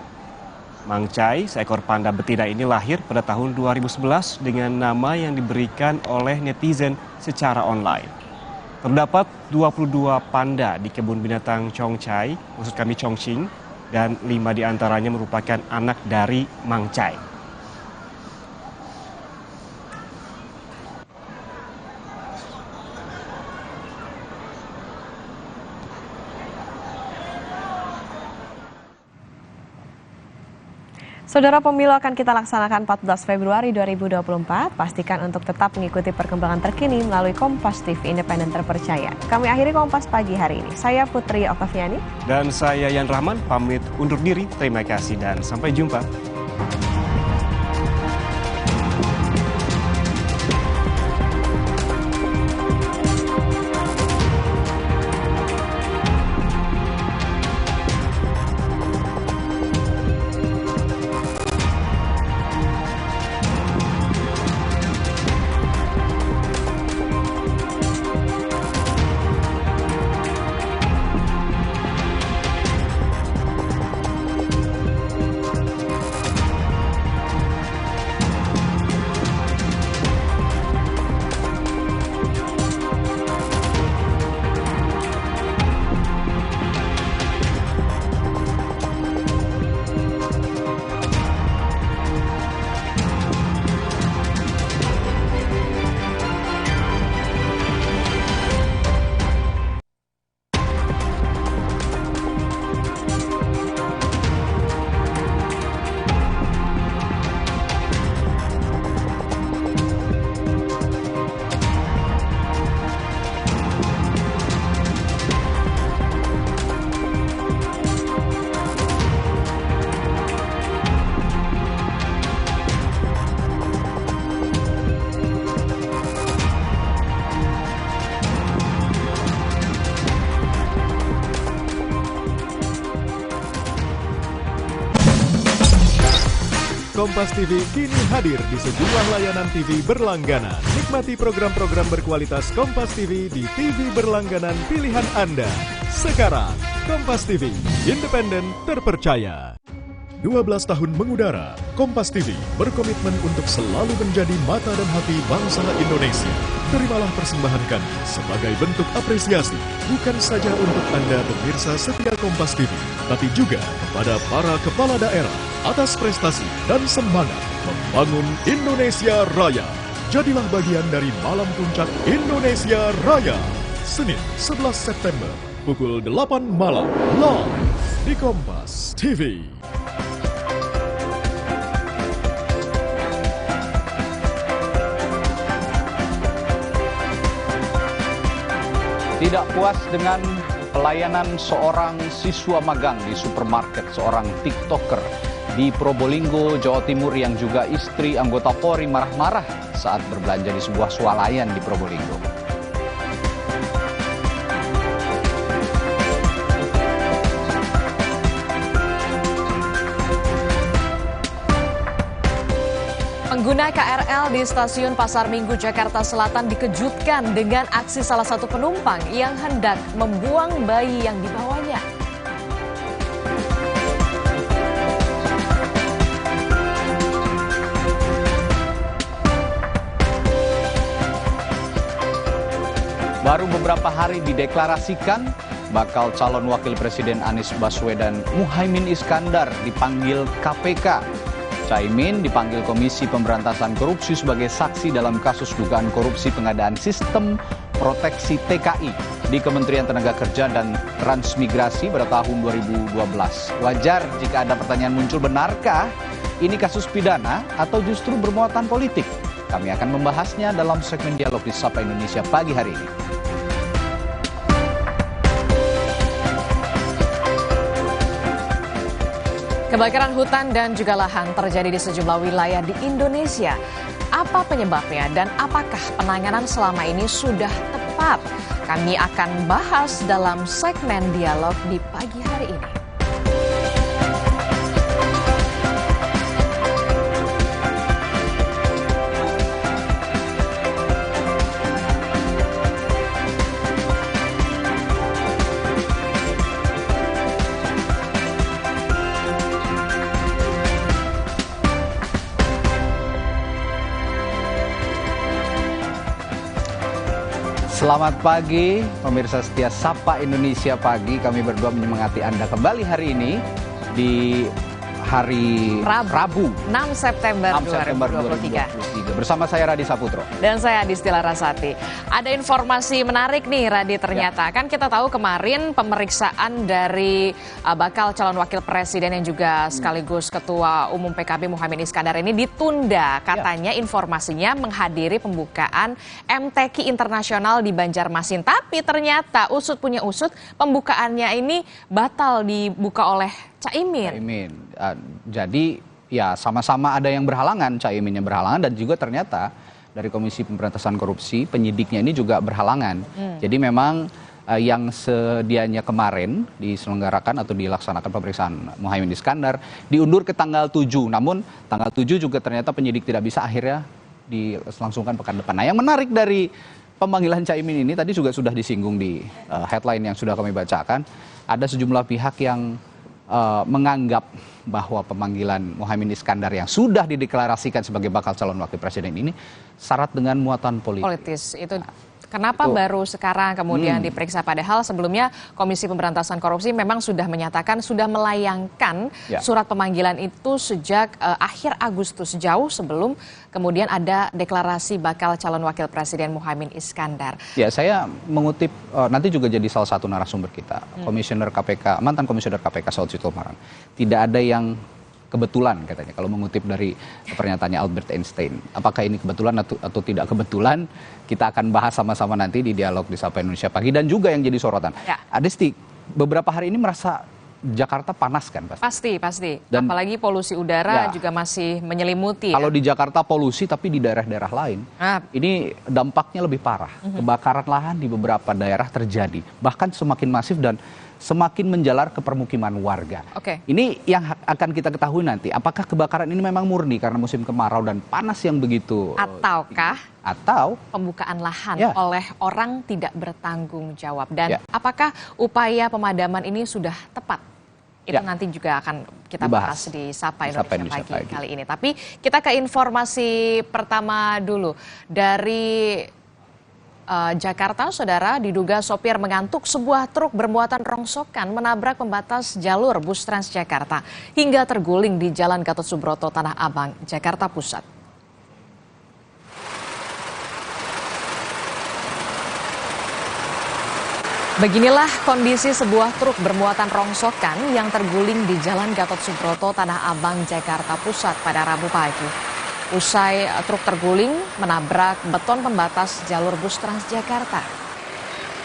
Mang Chai, seekor panda betina ini lahir pada tahun 2011 dengan nama yang diberikan oleh netizen secara online. Terdapat 22 panda di kebun binatang Chongqing, dan 5 diantaranya merupakan anak dari Mang Chai. Saudara, pemilu akan kita laksanakan 14 Februari 2024. Pastikan untuk tetap mengikuti perkembangan terkini melalui Kompas TV independen terpercaya. Kami akhiri Kompas pagi hari ini. Saya Putri Oktaviani. Dan saya Yan Rahman, pamit undur diri. Terima kasih dan sampai jumpa. Kompas TV kini hadir di sejumlah layanan TV berlangganan. Nikmati program-program berkualitas Kompas TV di TV berlangganan pilihan Anda. Sekarang, Kompas TV, independen, terpercaya. 12 tahun mengudara, Kompas TV berkomitmen untuk selalu menjadi mata dan hati bangsa Indonesia. Terimalah persembahan kami sebagai bentuk apresiasi, bukan saja untuk Anda pemirsa setia Kompas TV, tapi juga kepada para kepala daerah atas prestasi dan semangat membangun Indonesia Raya. Jadilah bagian dari Malam Puncak Indonesia Raya. Senin 11 September, pukul 8 malam, live di Kompas TV. Tidak puas dengan pelayanan seorang siswa magang di supermarket, seorang TikToker di Probolinggo, Jawa Timur yang juga istri anggota Polri marah-marah saat berbelanja di sebuah swalayan di Probolinggo. Pengguna KRL di stasiun Pasar Minggu, Jakarta Selatan dikejutkan dengan aksi salah satu penumpang yang hendak membuang bayi yang dibawanya. Baru beberapa hari dideklarasikan, bakal calon wakil presiden Anies Baswedan Muhaimin Iskandar dipanggil KPK. Caimin dipanggil Komisi Pemberantasan Korupsi sebagai saksi dalam kasus dugaan korupsi pengadaan sistem proteksi TKI di Kementerian Tenaga Kerja dan Transmigrasi pada tahun 2012. Wajar jika ada pertanyaan muncul, benarkah ini kasus pidana atau justru bermuatan politik? Kami akan membahasnya dalam segmen dialog di Sapa Indonesia pagi hari ini. Kebakaran hutan dan juga lahan terjadi di sejumlah wilayah di Indonesia. Apa penyebabnya dan apakah penanganan selama ini sudah tepat? Kami akan bahas dalam segmen dialog di pagi hari ini. Selamat pagi, pemirsa setia Sapa Indonesia Pagi. Kami berdua menyemangati Anda kembali hari ini di hari Rabu 6 September 2023. Bersama saya Radi Saputro. Dan saya Adistila Rasati. Ada informasi menarik nih Radi ternyata. Kan kita tahu kemarin pemeriksaan dari bakal calon wakil presiden yang juga sekaligus Ketua Umum PKB Muhaimin Iskandar ini ditunda. Katanya informasinya menghadiri pembukaan MTQ Internasional di Banjarmasin. Tapi ternyata usut punya usut, pembukaannya ini batal dibuka oleh Caimin. Jadi ya sama-sama ada yang berhalangan, Caimin yang berhalangan dan juga ternyata dari Komisi Pemberantasan Korupsi penyidiknya ini juga berhalangan. Jadi memang yang sedianya kemarin diselenggarakan atau dilaksanakan pemeriksaan Muhaimin Iskandar diundur ke tanggal 7. Namun tanggal 7 juga ternyata penyidik tidak bisa, akhirnya dilangsungkan pekan depan. Nah, yang menarik dari pemanggilan Caimin ini tadi juga sudah disinggung di headline yang sudah kami bacakan. Ada sejumlah pihak yang menganggap bahwa pemanggilan Muhaimin Iskandar yang sudah dideklarasikan sebagai bakal calon wakil presiden ini syarat dengan muatan politis. Itu kenapa baru sekarang kemudian diperiksa, padahal sebelumnya Komisi Pemberantasan Korupsi memang sudah menyatakan sudah melayangkan surat pemanggilan itu sejak akhir Agustus, jauh sebelum kemudian ada deklarasi bakal calon wakil presiden Muhaimin Iskandar. Ya, saya mengutip nanti juga jadi salah satu narasumber kita, Komisioner KPK, mantan Komisioner KPK Saud Situmorang. Tidak ada yang kebetulan katanya kalau mengutip dari pernyataannya Albert Einstein. Apakah ini kebetulan atau tidak kebetulan? Kita akan bahas sama-sama nanti di dialog di Sapa Indonesia Pagi. Dan juga yang jadi sorotan, Adisti, beberapa hari ini merasa Jakarta panas kan? Pasti. Dan apalagi polusi udara juga masih menyelimuti. Kalau di Jakarta polusi, tapi di daerah-daerah lain ini dampaknya lebih parah. Kebakaran lahan di beberapa daerah terjadi, bahkan semakin masif dan semakin menjalar ke permukiman warga. Oke. Ini yang akan kita ketahui nanti, apakah kebakaran ini memang murni karena musim kemarau dan panas yang begitu Ataukah atau pembukaan lahan Ya. oleh orang tidak bertanggung jawab. Dan apakah upaya pemadaman ini sudah tepat? Itu Ya. nanti juga akan kita Dibahas. bahas di Sapa Di Sapa Indonesia Indonesia Pagi kali ini. Tapi kita ke informasi pertama dulu. Dari Jakarta, saudara, diduga sopir mengantuk, sebuah truk bermuatan rongsokan menabrak pembatas jalur bus Transjakarta hingga terguling di Jalan Gatot Subroto, Tanah Abang, Jakarta Pusat. Beginilah kondisi sebuah truk bermuatan rongsokan yang terguling di Jalan Gatot Subroto, Tanah Abang, Jakarta Pusat pada Rabu pagi. Usai truk terguling menabrak beton pembatas jalur bus Transjakarta.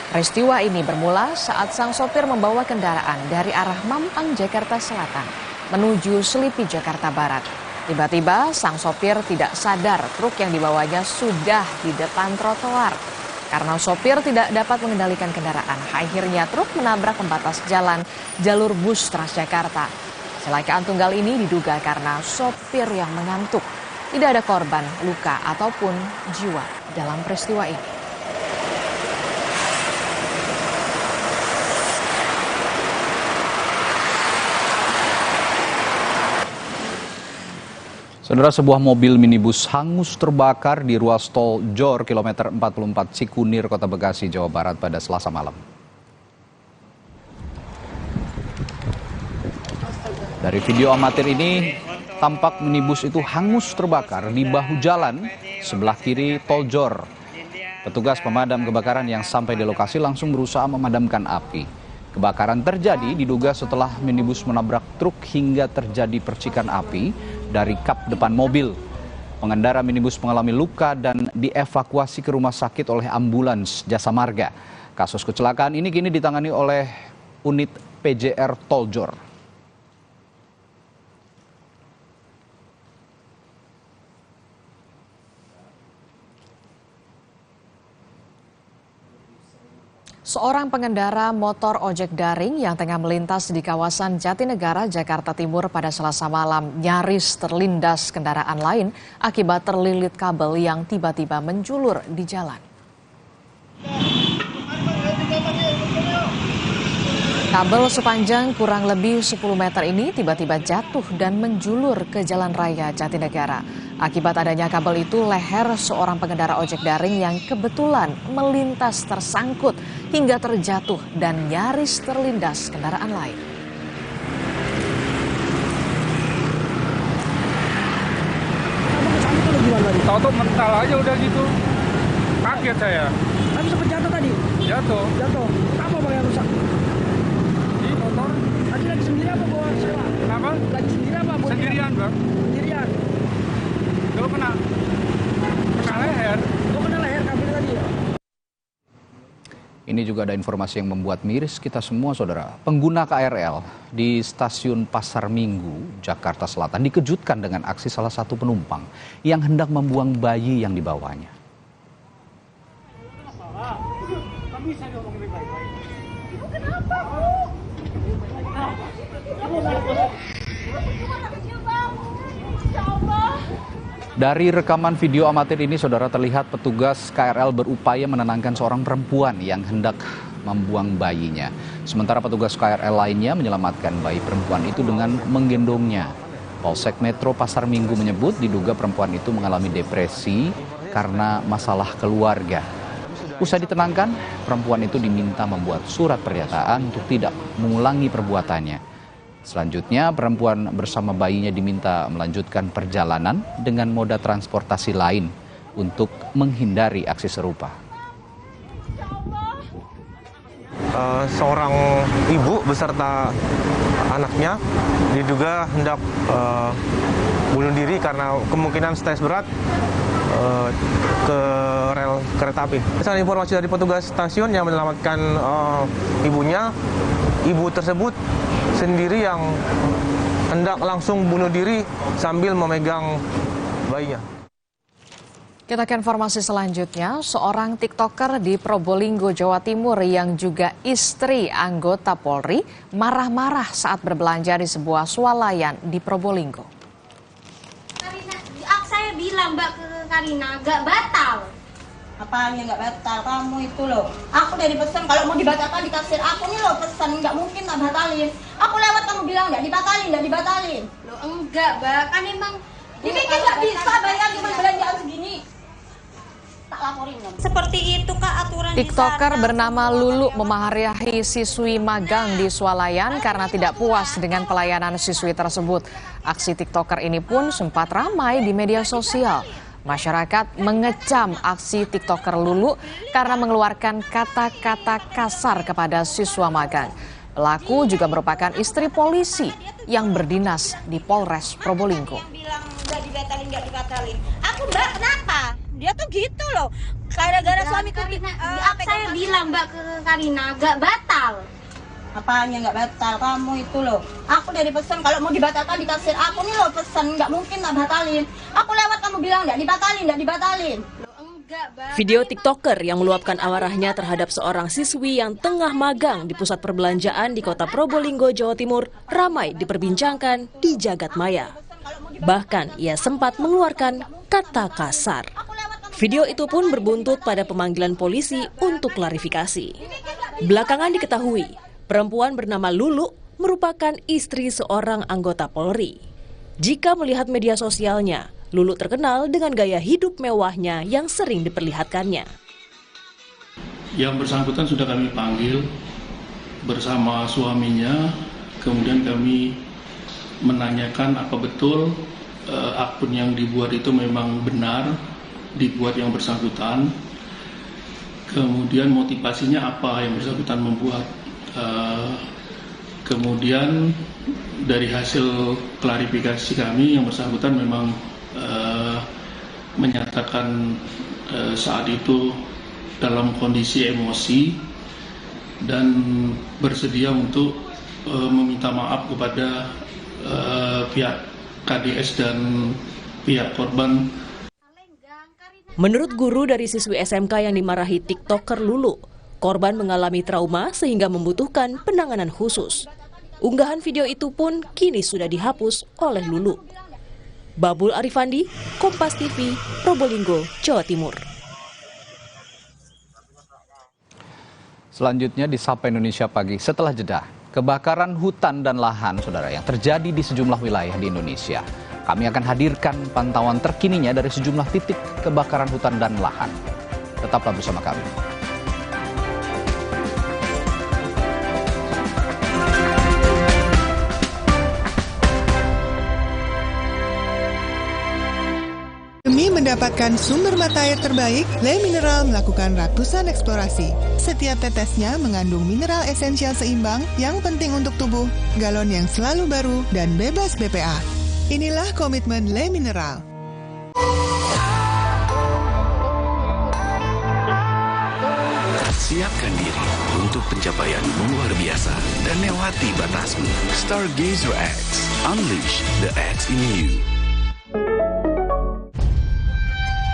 Peristiwa ini bermula saat sang sopir membawa kendaraan dari arah Mampang, Jakarta Selatan menuju Selipi, Jakarta Barat. Tiba-tiba sang sopir tidak sadar truk yang dibawanya sudah di depan trotoar. Karena sopir tidak dapat mengendalikan kendaraan, akhirnya truk menabrak pembatas jalan jalur bus Transjakarta. Kecelakaan tunggal ini diduga karena sopir yang mengantuk. Tidak ada korban, luka, ataupun jiwa dalam peristiwa ini. Saudara, sebuah mobil minibus hangus terbakar di ruas tol Jor kilometer 44 Cikunir, Kota Bekasi, Jawa Barat pada Selasa malam. Dari video amatir ini, tampak minibus itu hangus terbakar di bahu jalan sebelah kiri tol Jor. Petugas pemadam kebakaran yang sampai di lokasi langsung berusaha memadamkan api. Kebakaran terjadi diduga setelah minibus menabrak truk hingga terjadi percikan api dari kap depan mobil. Pengendara minibus mengalami luka dan dievakuasi ke rumah sakit oleh ambulans Jasa Marga. Kasus kecelakaan ini kini ditangani oleh unit PJR Tol Jor. Seorang pengendara motor ojek daring yang tengah melintas di kawasan Jatinegara, Jakarta Timur pada Selasa malam nyaris terlindas kendaraan lain akibat terlilit kabel yang tiba-tiba menjulur di jalan. Kabel sepanjang kurang lebih 10 meter ini tiba-tiba jatuh dan menjulur ke Jalan Raya Jatinegara. Akibat adanya kabel itu, leher seorang pengendara ojek daring yang kebetulan melintas tersangkut hingga terjatuh dan nyaris terlindas kendaraan lain. Tahu-tahu mental aja udah gitu. Kaget saya. Tapi sempat jatuh tadi? Jatuh. Jatuh. Apa bang yang rusak? Di motor. Tadi lagi sendiri apa bawa sewa? Kenapa? Lagi sendiri apa? Sendirian bang. Sendirian. Lo kena leher. Lo kena leher kabel tadi ya? Ini juga ada informasi yang membuat miris kita semua, saudara. Pengguna KRL di stasiun Pasar Minggu, Jakarta Selatan dikejutkan dengan aksi salah satu penumpang yang hendak membuang bayi yang dibawanya. Dari rekaman video amatir ini, saudara, terlihat petugas KRL berupaya menenangkan seorang perempuan yang hendak membuang bayinya. Sementara petugas KRL lainnya menyelamatkan bayi perempuan itu dengan menggendongnya. Polsek Metro Pasar Minggu menyebut diduga perempuan itu mengalami depresi karena masalah keluarga. Usai ditenangkan, perempuan itu diminta membuat surat pernyataan untuk tidak mengulangi perbuatannya. Selanjutnya, perempuan bersama bayinya diminta melanjutkan perjalanan dengan moda transportasi lain untuk menghindari aksi serupa. Seorang ibu beserta anaknya diduga hendak bunuh diri karena kemungkinan stres berat ke rel kereta api. Berdasarkan informasi dari petugas stasiun yang menyelamatkan ibunya, ibu tersebut sendiri yang hendak langsung bunuh diri sambil memegang bayinya. Kita ke informasi selanjutnya, seorang TikToker di Probolinggo, Jawa Timur yang juga istri anggota Polri marah-marah saat berbelanja di sebuah swalayan di Probolinggo. Karina, saya bilang Mbak ke Karina, gak batal. Apanya nggak batal? Kamu itu loh, aku udah dipesan kalau mau dibatalkan di kasir aku nih loh pesan, nggak mungkin tak batalin. Aku lewat kamu bilang nggak dibatalin. Loh enggak, Mbak, kan emang dipikir nggak bisa bayar cuma belanjaan segini. Tak laporin dong. Seperti itu Kak aturan TikToker bernama Lulu memarahi siswi magang di swalayan karena tidak puas dengan pelayanan siswi tersebut. Aksi TikToker ini pun sempat ramai di media sosial. Masyarakat mengecam aksi TikToker Lulu karena mengeluarkan kata-kata kasar kepada siswa magang. Pelaku juga merupakan istri polisi yang berdinas di Polres Probolinggo. Bilang nggak dibatalin. Aku Mbak, kenapa? Dia tuh gitu loh. Gara-gara suamiku saya bilang Mbak ke Karina, gak batal. Apanya nggak batal? Kamu itu loh, aku udah dipesan kalau mau dibatalkan di kasir aku nih loh pesan, nggak mungkin tak batalin. Aku lewat kamu bilang nggak dibatalin. Video TikToker yang meluapkan amarahnya terhadap seorang siswi yang tengah magang di pusat perbelanjaan di kota Probolinggo, Jawa Timur ramai diperbincangkan di jagat maya. Bahkan ia sempat mengeluarkan kata kasar. Video itu pun berbuntut pada pemanggilan polisi untuk klarifikasi. Belakangan diketahui, perempuan bernama Lulu merupakan istri seorang anggota Polri. Jika melihat media sosialnya, Lulu terkenal dengan gaya hidup mewahnya yang sering diperlihatkannya. Yang bersangkutan sudah kami panggil bersama suaminya, kemudian kami menanyakan apa betul akun yang dibuat itu memang benar dibuat yang bersangkutan. Kemudian motivasinya apa yang bersangkutan membuat. Kemudian dari hasil klarifikasi kami yang bersangkutan memang menyatakan saat itu dalam kondisi emosi dan bersedia untuk meminta maaf kepada pihak KDS dan pihak korban. Menurut guru dari siswi SMK yang dimarahi TikToker Lulu, korban mengalami trauma sehingga membutuhkan penanganan khusus. Unggahan video itu pun kini sudah dihapus oleh Lulu. Babul Arifandi, Kompas TV, Probolinggo, Jawa Timur. Selanjutnya di Sapa Indonesia Pagi, setelah jeda, kebakaran hutan dan lahan, saudara, yang terjadi di sejumlah wilayah di Indonesia. Kami akan hadirkan pantauan terkininya dari sejumlah titik kebakaran hutan dan lahan. Tetaplah bersama kami. Demi mendapatkan sumber mata air terbaik, Le Mineral melakukan ratusan eksplorasi. Setiap tetesnya mengandung mineral esensial seimbang yang penting untuk tubuh, galon yang selalu baru, dan bebas BPA. Inilah komitmen Le Mineral. Siapkan diri untuk pencapaian luar biasa dan lewati batasmu. Stargazer X, unleash the X in you.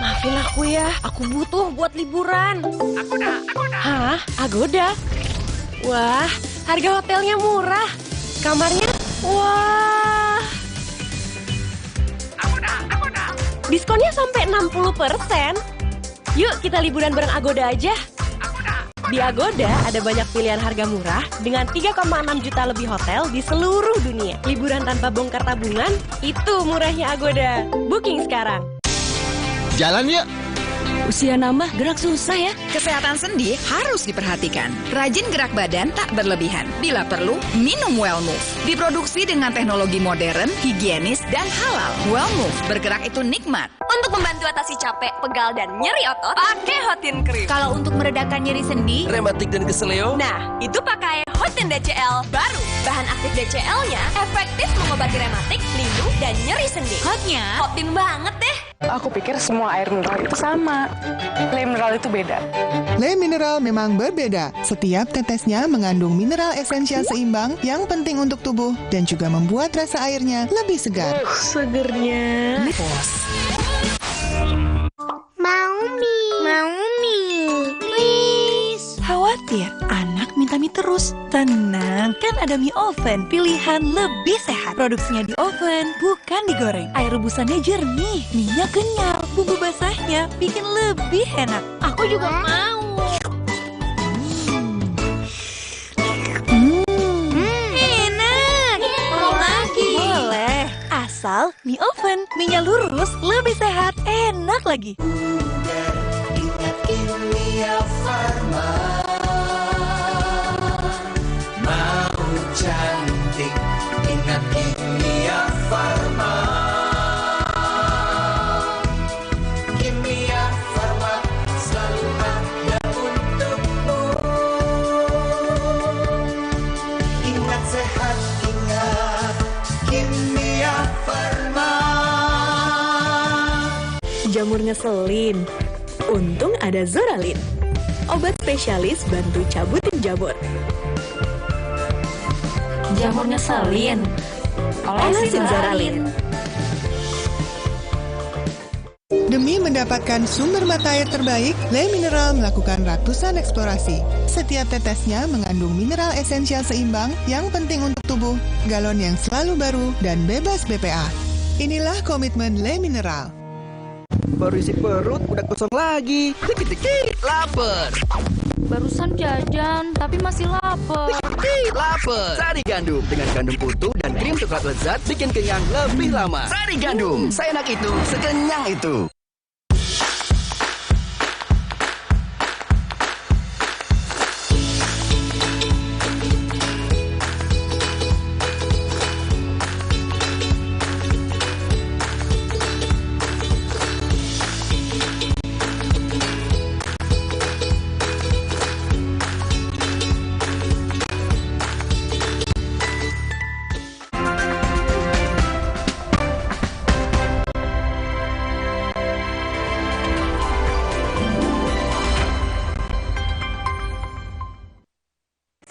Maafin aku ya, aku butuh buat liburan. Agoda. Hah? Agoda? Wah, harga hotelnya murah. Kamarnya, wah. Agoda. Diskonnya sampai 60%. Yuk kita liburan bareng Agoda aja. Di Agoda ada banyak pilihan harga murah dengan 3,6 juta lebih hotel di seluruh dunia. Liburan tanpa bongkar tabungan, itu murahnya Agoda. Booking sekarang. Jalan yuk! Usia nambah, gerak susah ya. Kesehatan sendi harus diperhatikan. Rajin gerak badan tak berlebihan. Bila perlu, minum Wellmove. Diproduksi dengan teknologi modern, higienis, dan halal. Wellmove, bergerak itu nikmat. Untuk membantu atasi capek, pegal, dan nyeri otot, pakai Hotin Cream. Kalau untuk meredakan nyeri sendi, rematik dan keseleo, nah, itu pakai Hotin DCL baru. Bahan aktif DCL-nya efektif mengobati rematik, lindung, dan nyeri sendi. hotnya Hotin banget deh. Aku pikir semua air mineral itu sama. Le Mineral itu beda. Le Mineral memang berbeda. Setiap tetesnya mengandung mineral esensial seimbang yang penting untuk tubuh dan juga membuat rasa airnya lebih segar. Segernya. Ma, terus. Tenang, kan ada mie oven, pilihan lebih sehat. Produksinya di oven, bukan digoreng. Air rebusannya jernih, mie-nya kenyal, bumbu basahnya bikin lebih enak. Aku juga mau. Enak. Mau lagi. Boleh, asal mie oven, mie-nya lurus, lebih sehat, enak lagi. Ingat Kimia Farma. Mau cantik, ingat Kimia Farma. Kimia Farma selalu ada untukmu. Ingat sehat, ingat Kimia Farma. Jamur ngeselin, untung ada Zoralin. Obat spesialis bantu cabutin jamur. Jamur ngeselin, olesin Zoralin. Demi mendapatkan sumber mata air terbaik, Le Mineral melakukan ratusan eksplorasi. Setiap tetesnya mengandung mineral esensial seimbang yang penting untuk tubuh, galon yang selalu baru, dan bebas BPA. Inilah komitmen Le Mineral. Baru isi perut, udah kosong lagi. Dikit-dikit, lapar. Barusan jajan, tapi masih lapar. Dikit-dikit, lapar. Sari Gandum dengan gandum utuh dan krim coklat lezat bikin kenyang lebih lama. Sari Gandum, seenak itu, sekenyang itu.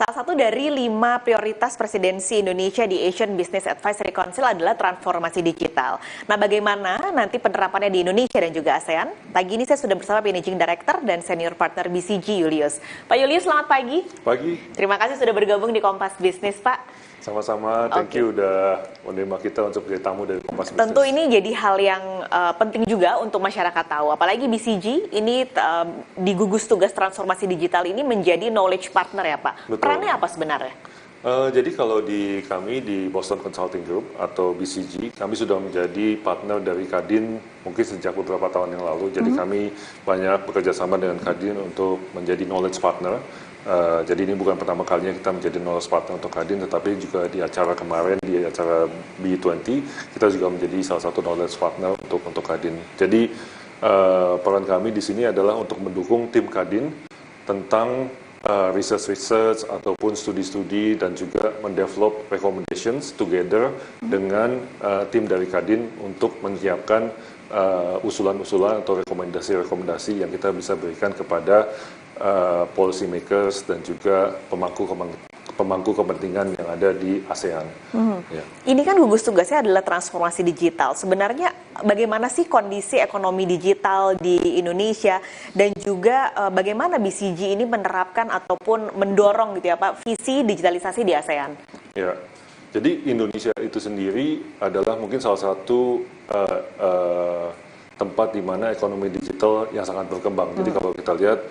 Salah satu dari 5 prioritas presidensi Indonesia di Asian Business Advisory Council adalah transformasi digital. Nah, bagaimana nanti penerapannya di Indonesia dan juga ASEAN? Pagi ini saya sudah bersama Managing Director dan Senior Partner BCG, Julius. Pak Julius, selamat pagi. Pagi. Terima kasih sudah bergabung di Kompas Bisnis, Pak. Sama-sama, thank you udah menerima kita untuk menjadi tamu dari Kompas Bisnis. Tentu ini jadi hal yang penting juga untuk masyarakat tahu. Apalagi BCG ini digugus tugas transformasi digital ini menjadi knowledge partner ya Pak. Betul. Perannya apa sebenarnya? Jadi kalau di kami di Boston Consulting Group atau BCG, kami sudah menjadi partner dari Kadin mungkin sejak beberapa tahun yang lalu. Jadi kami banyak bekerja sama dengan Kadin untuk menjadi knowledge partner. Jadi ini bukan pertama kalinya kita menjadi knowledge partner untuk Kadin, tetapi juga di acara kemarin, di acara B20, kita juga menjadi salah satu knowledge partner untuk Kadin. Jadi peran kami di sini adalah untuk mendukung tim Kadin tentang research ataupun studi-studi dan juga mendevelop recommendations together dengan tim dari Kadin untuk menyiapkan usulan-usulan atau rekomendasi-rekomendasi yang kita bisa berikan kepada policy makers dan juga pemangku kepentingan yang ada di ASEAN. Ya. Ini kan gugus tugasnya adalah transformasi digital. Sebenarnya bagaimana sih kondisi ekonomi digital di Indonesia dan juga bagaimana BCG ini menerapkan ataupun mendorong gitu ya Pak visi digitalisasi di ASEAN? Ya. Jadi Indonesia itu sendiri adalah mungkin salah satu tempat di mana ekonomi digital yang sangat berkembang. Jadi kalau kita lihat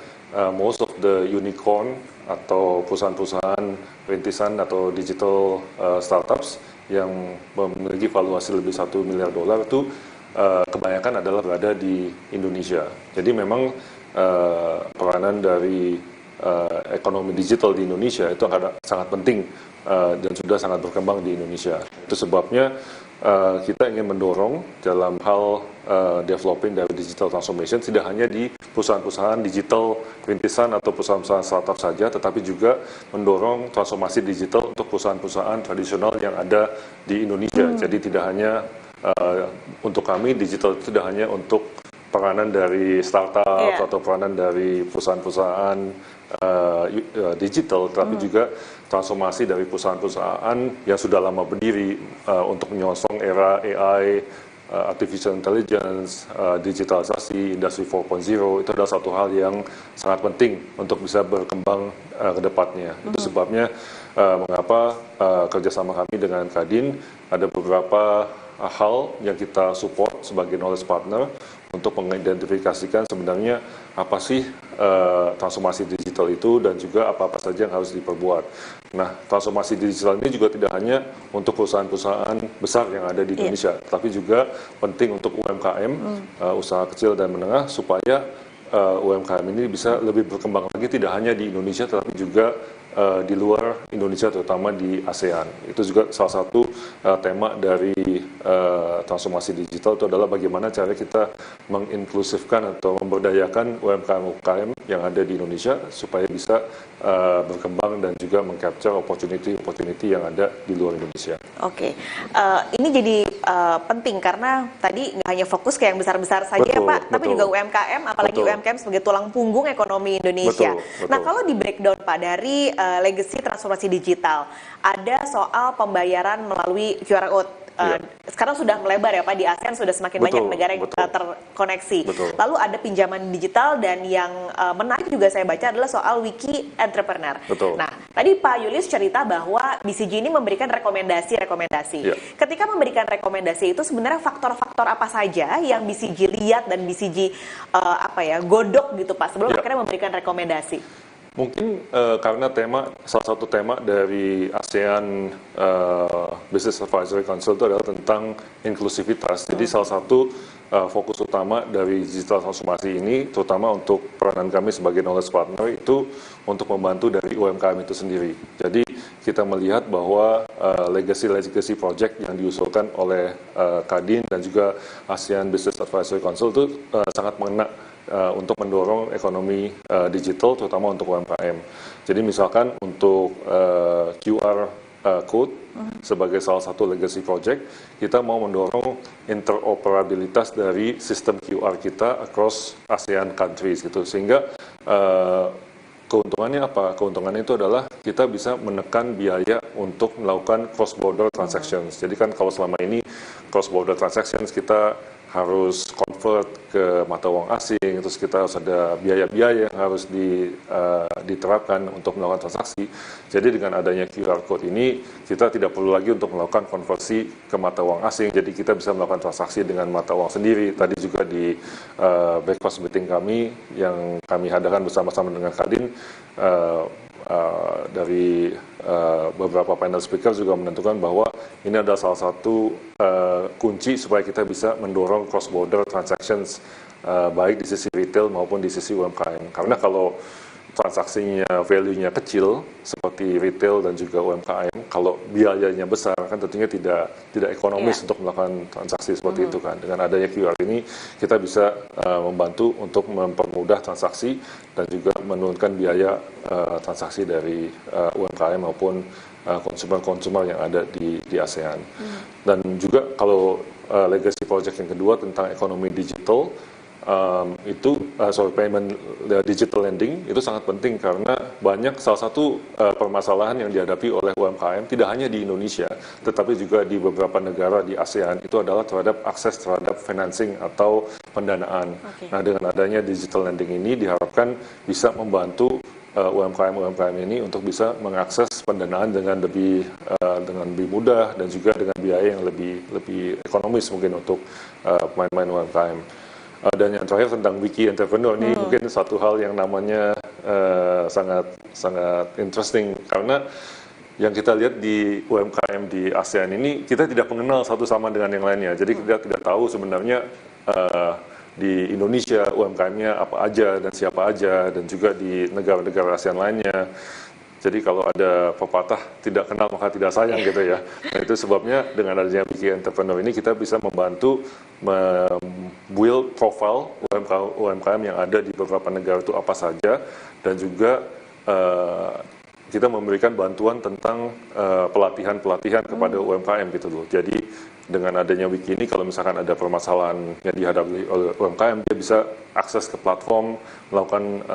most of the unicorn atau perusahaan-perusahaan rintisan atau digital startups yang memiliki valuasi lebih $1 miliar itu kebanyakan adalah berada di Indonesia. Jadi memang peranan dari ekonomi digital di Indonesia itu sangat penting dan sudah sangat berkembang di Indonesia. Itu sebabnya kita ingin mendorong dalam hal developing dari digital transformation tidak hanya di perusahaan-perusahaan digital rintisan atau perusahaan-perusahaan startup saja, tetapi juga mendorong transformasi digital untuk perusahaan-perusahaan tradisional yang ada di Indonesia. Jadi tidak hanya untuk kami digital itu tidak hanya untuk peranan dari startup atau peranan dari perusahaan-perusahaan digital, tapi juga transformasi dari perusahaan-perusahaan yang sudah lama berdiri untuk menyongsong era AI, artificial intelligence, digitalisasi, industri 4.0 itu adalah satu hal yang sangat penting untuk bisa berkembang ke depannya. Itu sebabnya mengapa kerjasama kami dengan Kadin ada beberapa hal yang kita support sebagai knowledge partner untuk mengidentifikasikan sebenarnya apa sih transformasi digital itu dan juga apa-apa saja yang harus diperbuat. Nah, transformasi digital ini juga tidak hanya untuk perusahaan-perusahaan besar yang ada di Indonesia, tapi juga penting untuk UMKM, usaha kecil dan menengah, supaya UMKM ini bisa lebih berkembang lagi tidak hanya di Indonesia, tetapi juga di luar Indonesia, terutama di ASEAN. Itu juga salah satu tema dari transformasi digital, itu adalah bagaimana cara kita menginklusifkan atau memberdayakan UMKM yang ada di Indonesia supaya bisa berkembang dan juga meng-capture opportunity yang ada di luar Indonesia. Oke, ini jadi penting karena tadi nggak hanya fokus ke yang besar-besar saja ya Pak, tapi juga UMKM, apalagi UMKM sebagai tulang punggung ekonomi Indonesia. Nah, kalau di breakdown Pak dari legacy transformasi digital, ada soal pembayaran melalui QR code. Sekarang sudah melebar ya Pak, di ASEAN sudah semakin banyak negara yang terkoneksi. Lalu ada pinjaman digital, dan yang menarik juga saya baca adalah soal wiki entrepreneur. Nah, tadi Pak Julius cerita bahwa BCG ini memberikan rekomendasi. Ketika memberikan rekomendasi itu sebenarnya faktor-faktor apa saja yang BCG lihat dan BCG godok gitu Pak sebelum akhirnya memberikan rekomendasi? Mungkin karena salah satu tema dari ASEAN Business Advisory Council itu adalah tentang inklusivitas. Jadi salah satu fokus utama dari digital transformasi ini, terutama untuk peranan kami sebagai knowledge partner, itu untuk membantu dari UMKM itu sendiri. Jadi kita melihat bahwa legacy project yang diusulkan oleh Kadin dan juga ASEAN Business Advisory Council itu sangat mengena untuk mendorong ekonomi digital, terutama untuk UMKM. Jadi misalkan untuk QR code sebagai salah satu legacy project, kita mau mendorong interoperabilitas dari sistem QR kita across ASEAN countries gitu, sehingga keuntungannya apa? Keuntungannya itu adalah kita bisa menekan biaya untuk melakukan cross-border transactions. Jadi kan kalau selama ini cross-border transactions kita harus convert ke mata uang asing, terus kita harus ada biaya-biaya yang harus diterapkan untuk melakukan transaksi. Jadi dengan adanya QR code ini, kita tidak perlu lagi untuk melakukan konversi ke mata uang asing, jadi kita bisa melakukan transaksi dengan mata uang sendiri. Tadi juga di breakfast meeting kami, yang kami adakan bersama-sama dengan Kadin, dari beberapa panel speaker juga menentukan bahwa ini adalah salah satu kunci supaya kita bisa mendorong cross-border transactions, baik di sisi retail maupun di sisi UMKM. Karena kalau transaksinya value-nya kecil seperti retail dan juga UMKM, kalau biayanya besar kan tentunya tidak ekonomis untuk melakukan transaksi seperti itu kan. Dengan adanya QR ini kita bisa membantu untuk mempermudah transaksi dan juga menurunkan biaya transaksi dari UMKM maupun konsumer-konsumer yang ada di ASEAN. Dan juga kalau legacy project yang kedua tentang ekonomi digital, payment digital lending itu sangat penting karena banyak salah satu permasalahan yang dihadapi oleh UMKM tidak hanya di Indonesia tetapi juga di beberapa negara di ASEAN itu adalah terhadap akses terhadap financing atau pendanaan. Nah, dengan adanya digital lending ini diharapkan bisa membantu UMKM ini untuk bisa mengakses pendanaan dengan lebih mudah dan juga dengan biaya yang lebih ekonomis mungkin untuk pemain-pemain UMKM. Dan yang terakhir tentang wiki entrepreneur ini mungkin satu hal yang namanya sangat interesting karena yang kita lihat di UMKM di ASEAN ini kita tidak mengenal satu sama dengan yang lainnya. Jadi kita tidak tahu sebenarnya di Indonesia UMKM-nya apa aja dan siapa aja, dan juga di negara-negara ASEAN lainnya. Jadi kalau ada pepatah tidak kenal maka tidak sayang gitu ya. Nah, itu sebabnya dengan adanya wiki entrepreneur ini kita bisa membantu build profile UMKM yang ada di beberapa negara itu apa saja, dan juga kita memberikan bantuan tentang pelatihan kepada UMKM gitu loh. Jadi dengan adanya wiki ini kalau misalkan ada permasalahan yang dihadapi oleh UMKM, dia bisa akses ke platform, melakukan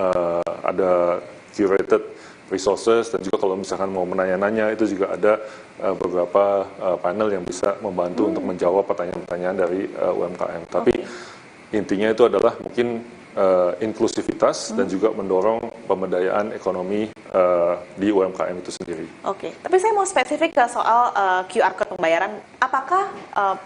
ada curated resources, dan juga kalau misalkan mau menanya-nanya itu juga ada beberapa panel yang bisa membantu untuk menjawab pertanyaan-pertanyaan dari UMKM. Tapi intinya itu adalah mungkin inklusivitas dan juga mendorong pemberdayaan ekonomi di UMKM itu sendiri. Oke, tapi saya mau spesifik ke soal QR Code pembayaran. Apakah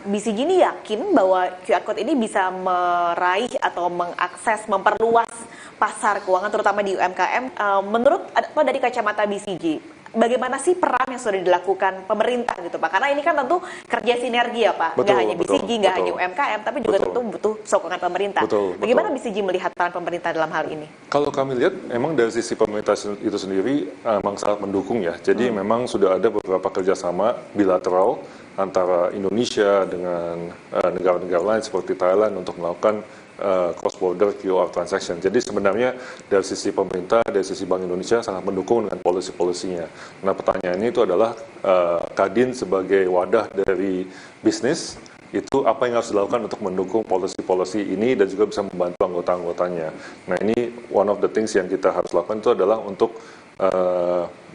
BCG ini yakin bahwa QR Code ini bisa meraih atau mengakses, memperluas pasar keuangan terutama di UMKM? Menurut atau dari kacamata BCG, bagaimana sih peran yang sudah dilakukan pemerintah gitu Pak? Karena ini kan tentu kerja sinergi ya Pak, nggak hanya BCG, nggak hanya UMKM, tapi juga tentu butuh sokongan pemerintah. Bagaimana BCG melihat peran pemerintah dalam hal ini? Kalau kami lihat, memang dari sisi pemerintah itu sendiri memang sangat mendukung ya. Jadi memang sudah ada beberapa kerjasama bilateral antara Indonesia dengan negara-negara lain seperti Thailand untuk melakukan cross-border QR transaction. Jadi sebenarnya dari sisi pemerintah, dari sisi Bank Indonesia sangat mendukung dengan policy-polisinya. Nah pertanyaannya itu adalah Kadin sebagai wadah dari bisnis, itu apa yang harus dilakukan untuk mendukung policy-policy ini dan juga bisa membantu anggota-anggotanya. Nah ini one of the things yang kita harus lakukan itu adalah untuk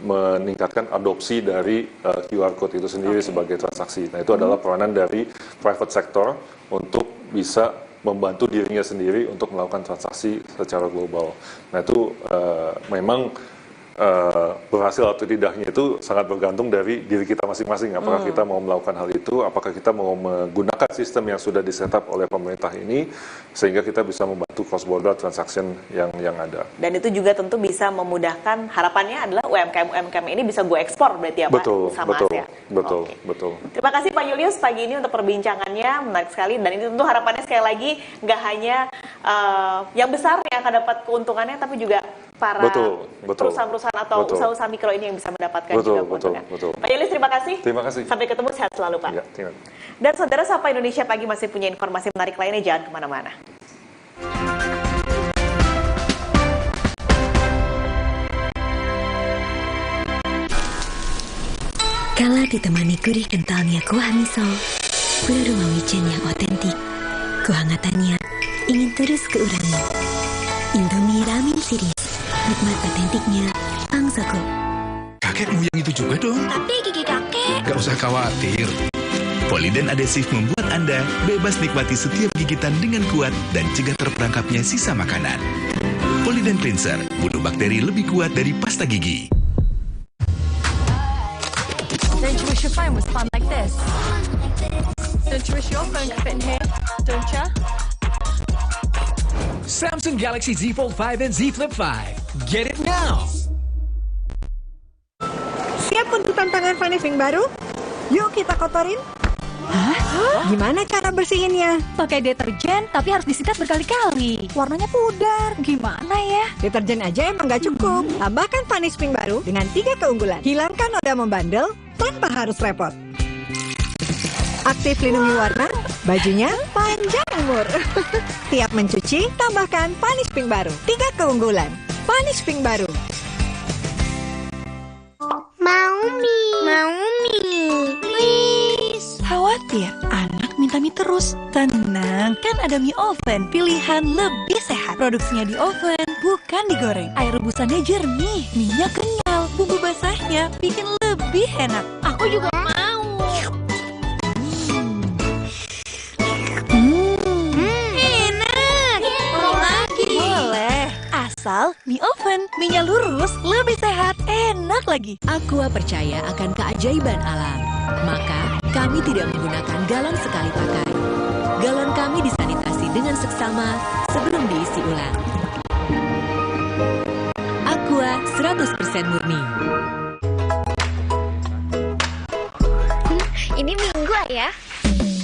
meningkatkan adopsi dari QR Code itu sendiri sebagai transaksi. Nah itu adalah peranan dari private sector untuk bisa membantu dirinya sendiri untuk melakukan transaksi secara global. Nah itu memang berhasil atau tidaknya itu sangat bergantung dari diri kita masing-masing. Apakah kita mau melakukan hal itu, apakah kita mau menggunakan sistem yang sudah disetup oleh pemerintah ini, sehingga kita bisa membantu cross-border transaction yang ada. Dan itu juga tentu bisa memudahkan, harapannya adalah UMKM ini bisa go ekspor berarti ya Pak? Sama Asia. Betul. Terima kasih Pak Julius pagi ini untuk perbincangannya, menarik sekali. Dan ini tentu harapannya sekali lagi nggak hanya yang besar yang akan dapat keuntungannya, tapi juga para perusahaan-perusahaan atau usaha-usaha mikro ini yang bisa mendapatkan juga keuntungan. Pak Julius, terima kasih. Sampai ketemu, sehat selalu Pak. Dan saudara Sapa Indonesia Pagi masih punya informasi menarik lainnya, jangan kemana-mana. Kala ditemani gurih kentalnya kuah miso, beraroma wijen yang otentik, kehangatannya ingin terus keurangi. Indomie Ramen Series, nikmat otentiknya Angsako. Kakek mau yang itu juga dong. Tapi gigi kakek. Gak usah khawatir. Poliden Adhesive membuat Anda bebas nikmati setiap gigitan dengan kuat dan cegah terperangkapnya sisa makanan. Poliden Cleanser, bunuh bakteri lebih kuat dari pasta gigi. Don't you wish your phone was fun like this? Don't you wish your phone could fit in here? Don't you? Samsung Galaxy Z Fold 5 and Z Flip 5. Get it now! Siap untuk tantangan finishing baru? Yuk kita kotorin. Hah? Gimana cara bersihinnya? Pakai deterjen, tapi harus disikat berkali-kali. Warnanya pudar. Gimana ya? Deterjen aja emang gak cukup. Tambahkan Vanish Pink baru dengan 3 keunggulan. Hilangkan noda membandel tanpa harus repot. Aktif lindungi warna, bajunya panjang umur. Tiap mencuci, tambahkan Vanish Pink baru. 3 keunggulan. Vanish Pink baru. Mau mie, please. Khawatir, anak minta mie terus. Tenang, kan ada mie oven, pilihan lebih sehat. Produksinya di oven, bukan digoreng. Air rebusannya jernih, minyak kenyal, bumbu basahnya bikin lebih enak. Aku juga mau. Enak. Mau lagi? Boleh. Asal mie oven, minyak lurus, lebih sehat, enak lagi. Aqua percaya akan keajaiban alam. Maka, kami tidak menggunakan galon sekali pakai. Galon kami disanitasi dengan seksama sebelum diisi ulang. Aqua 100% murni. Ini minggu ya.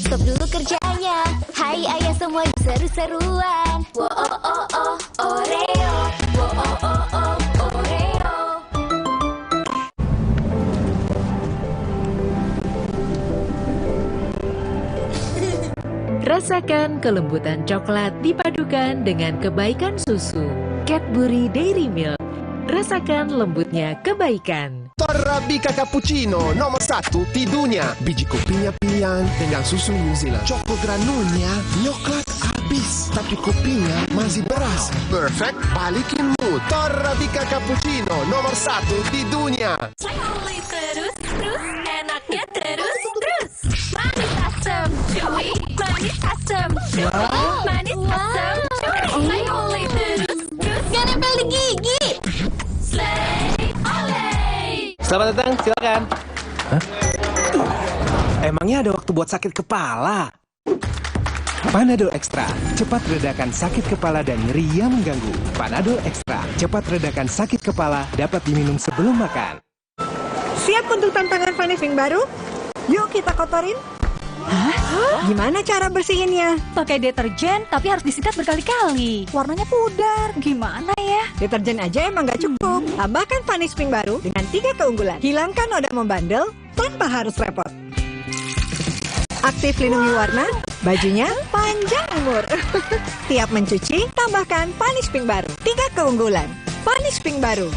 Stop dulu kerjanya. Hai ayah semua seru-seruan. Wo oh oh oh Oreo. Wo oh oh oh Oreo. Rasakan kelembutan coklat dipadukan dengan kebaikan susu. Cadbury Dairy Milk. Rasakan lembutnya kebaikan. Torabika Cappuccino nomor 1 di dunia. Biji kopinya pilihan dengan susu New Zealand. Choco granulnya coklat tipis, tapi kopinya masih beras. Perfect, balikin mood. Torabika Cappuccino, nomor 1 di dunia. Terus, enaknya terus. Manis asam, chewy, manis asam, chewy, manis asam, chewy. Saya oleh terus, gak nempel di gigi. Slay, oleh. Selamat datang, silakan. Hah? Emangnya ada waktu buat sakit kepala? Panadol Extra, cepat redakan sakit kepala dan nyeri yang mengganggu. Panadol Extra, cepat redakan sakit kepala, dapat diminum sebelum makan. Siap untuk tantangan finishing baru? Yuk kita kotorin. Hah? Gimana cara bersihinnya? Pakai deterjen, tapi harus disikat berkali-kali. Warnanya pudar, gimana ya? Deterjen aja emang gak cukup. Tambahkan Vanish Pink baru dengan 3 keunggulan. Hilangkan noda membandel tanpa harus repot. Aktif lindungi warna, bajunya panjang umur. Tiap mencuci, tambahkan Vanish Pink baru. 3 keunggulan. Vanish Pink baru.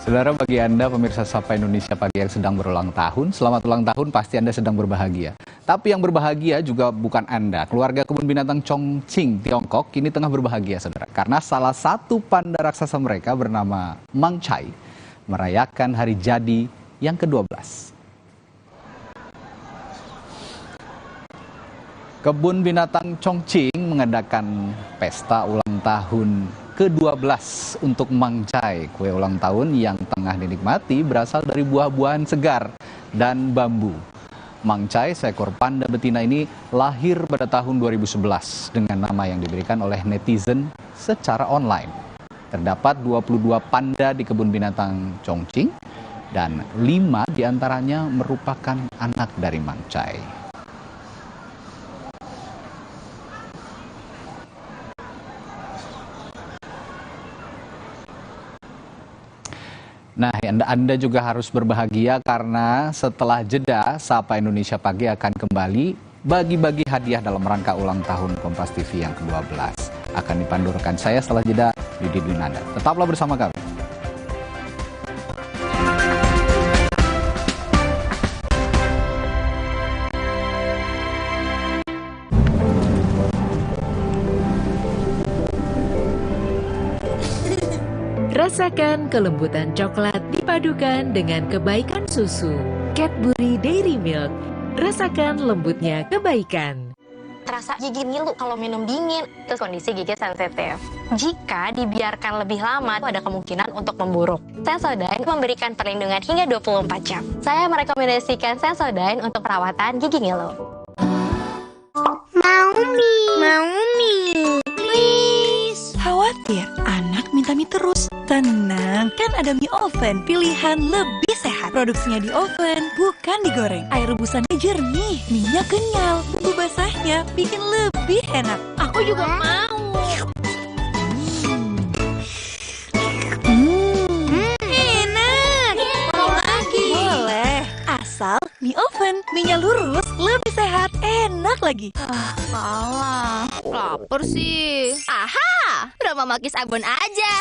Saudara, bagi Anda pemirsa Sapa Indonesia Pagi yang sedang berulang tahun, selamat ulang tahun, pasti Anda sedang berbahagia. Tapi yang berbahagia juga bukan Anda. Keluarga kebun binatang Chongqing, Tiongkok, kini tengah berbahagia, saudara. Karena salah satu panda raksasa mereka bernama Mang Chai merayakan hari jadi yang ke-12. Kebun binatang Chongqing mengadakan pesta ulang tahun ke-12 untuk Mang Chai. Kue ulang tahun yang tengah dinikmati berasal dari buah-buahan segar dan bambu. Mang Chai, seekor panda betina ini lahir pada tahun 2011 dengan nama yang diberikan oleh netizen secara online. Terdapat 22 panda di kebun binatang Chongqing dan 5 diantaranya merupakan anak dari Mang Chai. Nah, Anda juga harus berbahagia karena setelah jeda, Sapa Indonesia Pagi akan kembali bagi-bagi hadiah dalam rangka ulang tahun Kompas TV yang ke-12. Akan dipandurkan saya setelah jeda, Yudi Dwinanda. Tetaplah bersama kami. Rasakan kelembutan coklat dipadukan dengan kebaikan susu. Cadbury Dairy Milk. Rasakan lembutnya kebaikan. Terasa gigi ngilu kalau minum dingin. Terus kondisi gigi sensitif. Jika dibiarkan lebih lama, ada kemungkinan untuk memburuk. Sensodyne memberikan perlindungan hingga 24 jam. Saya merekomendasikan Sensodyne untuk perawatan gigi ngilu. Mau mie, please. Khawatir anak minta mie terus? Tenang, kan ada mie oven, pilihan lebih sehat. Produksinya di oven, bukan digoreng. Air rebusannya jernih, minyak kenyal, bumbu basahnya bikin lebih enak. Aku juga mau. Enak. Mau lagi? Boleh, asal mie oven, minyak lurus, lebih sehat, enak lagi. Salah, lapar sih. Aha, Roma Malkis Abon aja.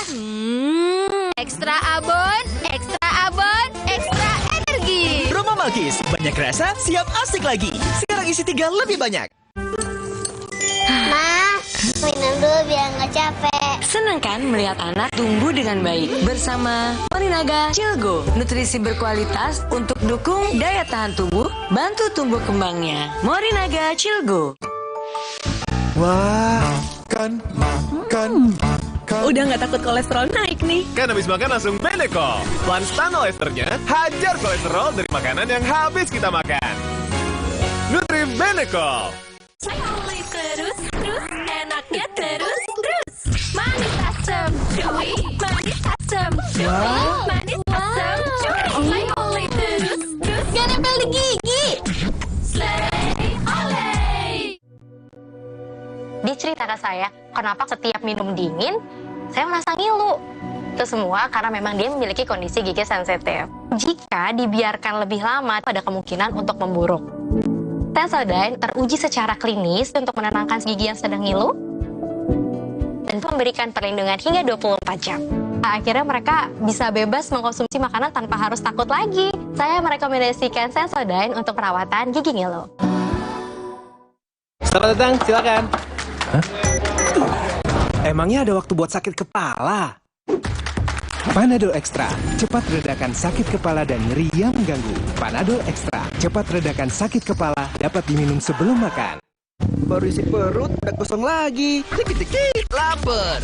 Ekstra abon, ekstra energi. Roma Malkis, banyak rasa, siap asik lagi. Sekarang isi 3 lebih banyak. Ma, minum dulu biar nggak capek. Senang kan melihat anak tumbuh dengan baik bersama Morinaga Cilgo. Nutrisi berkualitas untuk dukung daya tahan tubuh, bantu tumbuh kembangnya. Morinaga Cilgo. Wah, kan. Udah nggak takut kolesterol naik nih. Kan habis makan langsung Benecol. Lanstan esternya hajar kolesterol dari makanan yang habis kita makan. Nutri Benecol. Terus, enaknya terus. Manis asam, chewy, manis asam, chewy, manis asam, chewy. Saya oleh terus, gak nempel di gigi. Slay, oleh. Diceritakan saya, kenapa setiap minum dingin, saya merasa ngilu. Itu semua karena memang dia memiliki kondisi gigi sensitif. Jika dibiarkan lebih lama, ada kemungkinan untuk memburuk. Sensodyne teruji secara klinis untuk menenangkan gigi yang sedang ngilu dan memberikan perlindungan hingga 24 jam. Akhirnya mereka bisa bebas mengkonsumsi makanan tanpa harus takut lagi. Saya merekomendasikan Sensodyne untuk perawatan gigi ngilu. Selamat datang, silakan. Hah? Emangnya ada waktu buat sakit kepala? Panadol Extra, cepat redakan sakit kepala dan nyeri yang mengganggu. Panadol Extra, cepat redakan sakit kepala, dapat diminum sebelum makan. Baru isi perut, udah kosong lagi. Dikit-dikit, lapar.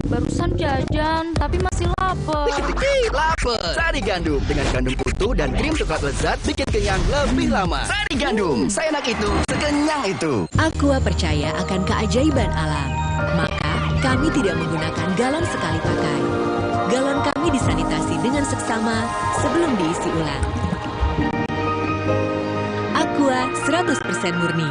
Barusan jajan, tapi masih lapar. Dikit-dikit, lapar. Sari Gandum dengan gandum utuh dan krim coklat lezat bikin kenyang lebih lama. Sari Gandum, seenak itu, sekenyang itu. Aqua percaya akan keajaiban alam. Maka, kami tidak menggunakan galon sekali pakai. Galon kami disanitasi dengan seksama sebelum diisi ulang. Aqua 100% murni.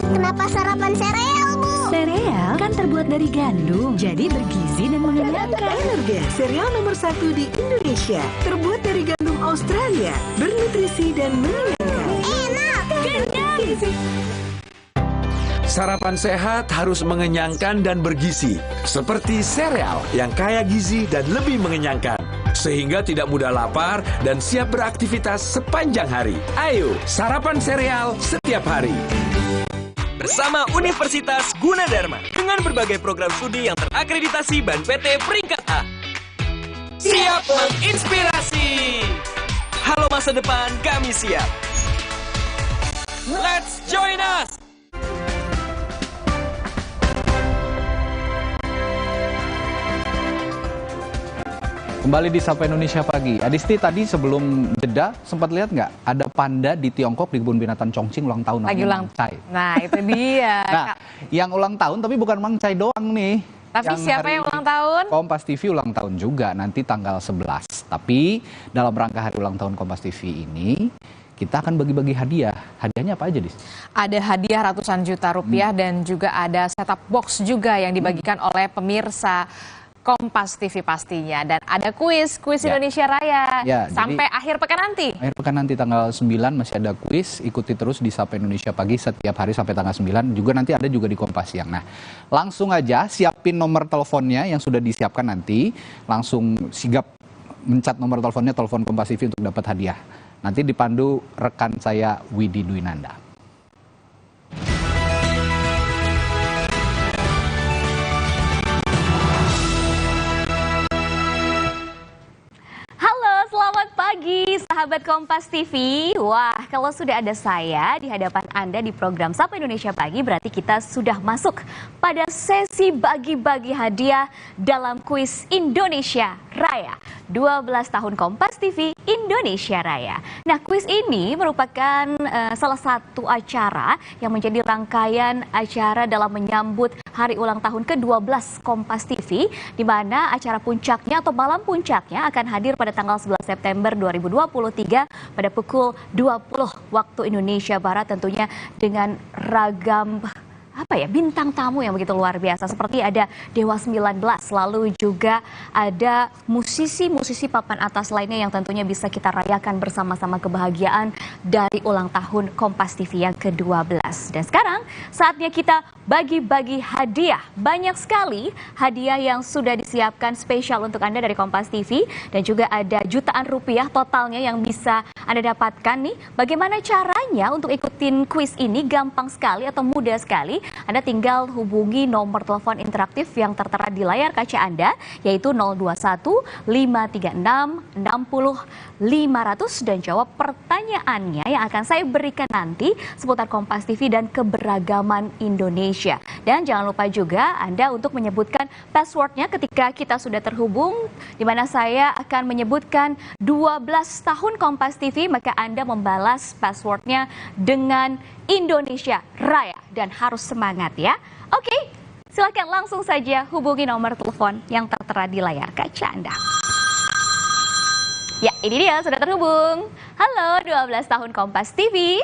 Kenapa sarapan sereal, Bu? Sereal kan terbuat dari gandum, jadi bergizi dan mengenyangkan. Energen, sereal nomor 1 di Indonesia. Terbuat dari gandum Australia, bernutrisi dan mengenyangkan. Enak! Kenyang! Sarapan sehat harus mengenyangkan dan bergizi, seperti sereal yang kaya gizi dan lebih mengenyangkan, sehingga tidak mudah lapar dan siap beraktivitas sepanjang hari. Ayo, sarapan sereal setiap hari. Bersama Universitas Gunadarma dengan berbagai program studi yang terakreditasi BAN PT peringkat A. Siap menginspirasi. Halo masa depan, kami siap. Let's join us. Kembali di Sapa Indonesia Pagi. Adisti, tadi sebelum jeda sempat lihat nggak ada panda di Tiongkok di kebun binatang Chongqing ulang tahun. Lagi ulang Mangcai. Nah itu dia. Nah, yang ulang tahun tapi bukan Mangcai doang nih. Tapi siapa yang ulang tahun? Kompas TV ulang tahun juga nanti tanggal 11. Tapi dalam rangka hari ulang tahun Kompas TV ini kita akan bagi-bagi hadiah. Hadiahnya apa aja, Dis? Ada hadiah ratusan juta rupiah dan juga ada set-top box juga yang dibagikan oleh pemirsa Kompas TV pastinya. Dan ada kuis Indonesia Raya sampai akhir pekan nanti. Akhir pekan nanti tanggal 9 masih ada kuis. Ikuti terus di Sapa Indonesia Pagi setiap hari sampai tanggal 9. Juga nanti ada juga di Kompas Siang. Nah, langsung aja siapin nomor teleponnya yang sudah disiapkan nanti. Langsung sigap mencat nomor teleponnya, telepon Kompas TV untuk dapat hadiah. Nanti dipandu rekan saya Widi Dwinanda. Selamat pagi sahabat Kompas TV. Wah, kalau sudah ada saya di hadapan Anda di program Sapa Indonesia Pagi, berarti kita sudah masuk pada sesi bagi-bagi hadiah dalam kuis Indonesia Raya 12 tahun Kompas TV Indonesia Raya. Nah, kuis ini merupakan salah satu acara yang menjadi rangkaian acara dalam menyambut hari ulang tahun ke-12 Kompas TV, di mana acara puncaknya atau malam puncaknya akan hadir pada tanggal 11 September 2023 pada pukul 20 waktu Indonesia Barat, tentunya dengan ragam bintang tamu yang begitu luar biasa, seperti ada Dewa 19, lalu juga ada musisi-musisi papan atas lainnya yang tentunya bisa kita rayakan bersama-sama kebahagiaan dari ulang tahun Kompas TV yang ke-12. Dan sekarang saatnya kita bagi-bagi hadiah. Banyak sekali hadiah yang sudah disiapkan spesial untuk Anda dari Kompas TV, dan juga ada jutaan rupiah totalnya yang bisa Anda dapatkan nih. Bagaimana caranya untuk ikutin kuis ini? Gampang sekali atau mudah sekali. Anda tinggal hubungi nomor telepon interaktif yang tertera di layar kaca Anda, yaitu 021 536 60 500, dan jawab pertanyaannya yang akan saya berikan nanti seputar Kompas TV dan keberagaman Indonesia. Dan jangan lupa juga Anda untuk menyebutkan passwordnya ketika kita sudah terhubung, di mana saya akan menyebutkan 12 tahun Kompas TV, maka Anda membalas passwordnya dengan Indonesia Raya, dan harus semangat ya. Oke, silakan langsung saja hubungi nomor telepon yang tertera di layar kaca Anda. Ya, ini dia sudah terhubung. Halo, 12 tahun Kompas TV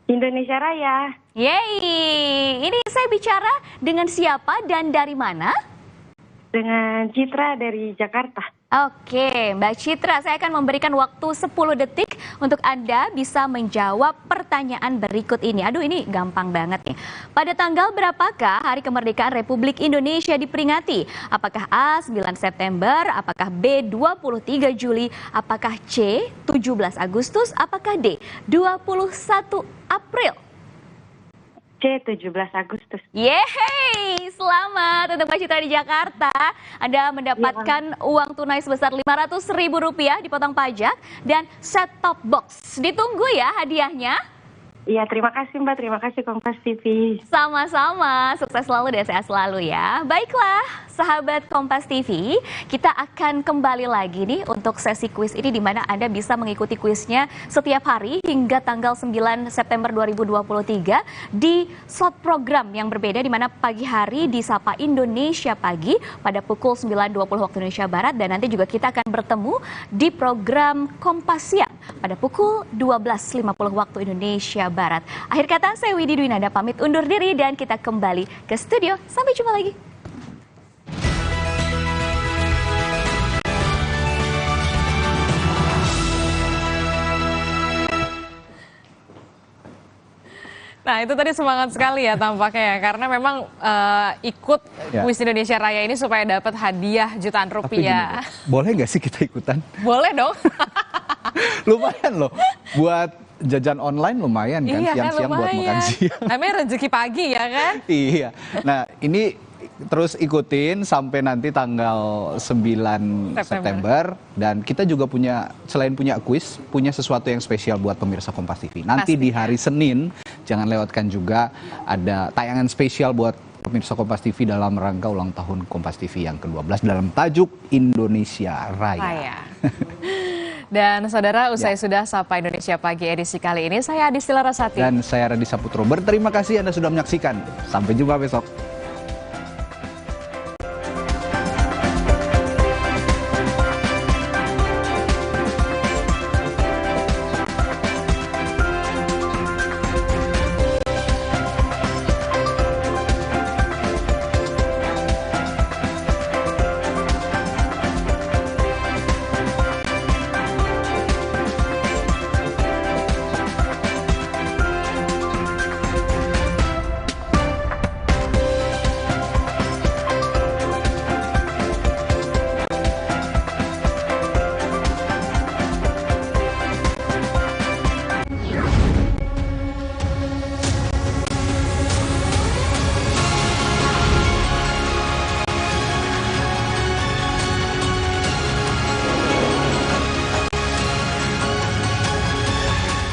Indonesia Raya. Yeay, ini saya bicara dengan siapa dan dari mana? Dengan Citra dari Jakarta. Oke, Mbak Citra, saya akan memberikan waktu 10 detik untuk Anda bisa menjawab pertanyaan berikut ini. Aduh, ini gampang banget nih. Pada tanggal berapakah Hari Kemerdekaan Republik Indonesia diperingati? Apakah A, 9 September, apakah B, 23 Juli, apakah C, 17 Agustus, apakah D, 21 April? C, 17 Agustus. Yeay, selamat untuk Mbak Citra di Jakarta. Anda mendapatkan uang tunai sebesar Rp500.000 dipotong pajak dan set-top box. Ditunggu ya hadiahnya. Iya, terima kasih Mbak, terima kasih Kompas TV. Sama-sama, sukses selalu dan sehat selalu ya. Baiklah, sahabat Kompas TV, kita akan kembali lagi nih untuk sesi kuis ini di mana Anda bisa mengikuti kuisnya setiap hari hingga tanggal 9 September 2023 di slot program yang berbeda di mana pagi hari di Sapa Indonesia Pagi pada pukul 9.20 waktu Indonesia Barat dan nanti juga kita akan bertemu di program Kompas Siang pada pukul 12.50 waktu Indonesia Barat. Akhir kata, saya Widi Dwinanda pamit undur diri dan kita kembali ke studio. Sampai jumpa lagi. Nah, itu tadi semangat sekali ya tampaknya ya, karena memang ikut Kuis Indonesia Raya ini supaya dapat hadiah jutaan rupiah. Gini, boleh nggak sih kita ikutan? Boleh dong. Lumayan loh, buat jajan online lumayan kan, siang-siang buat makan siang. Namanya rezeki pagi ya kan? Iya, nah ini terus ikutin sampai nanti tanggal 9 September. Dan kita juga punya, selain punya kuis, punya sesuatu yang spesial buat pemirsa Kompas TV. Nanti di hari Senin, jangan lewatkan juga ada tayangan spesial buat pemirsa Kompas TV dalam rangka ulang tahun Kompas TV yang ke-12 dalam tajuk Indonesia Raya. Dan saudara, usai sudah Sapa Indonesia Pagi edisi kali ini, saya Adi Stilarasati. Dan saya Radhi Saputro. Berterima kasih Anda sudah menyaksikan. Sampai jumpa besok.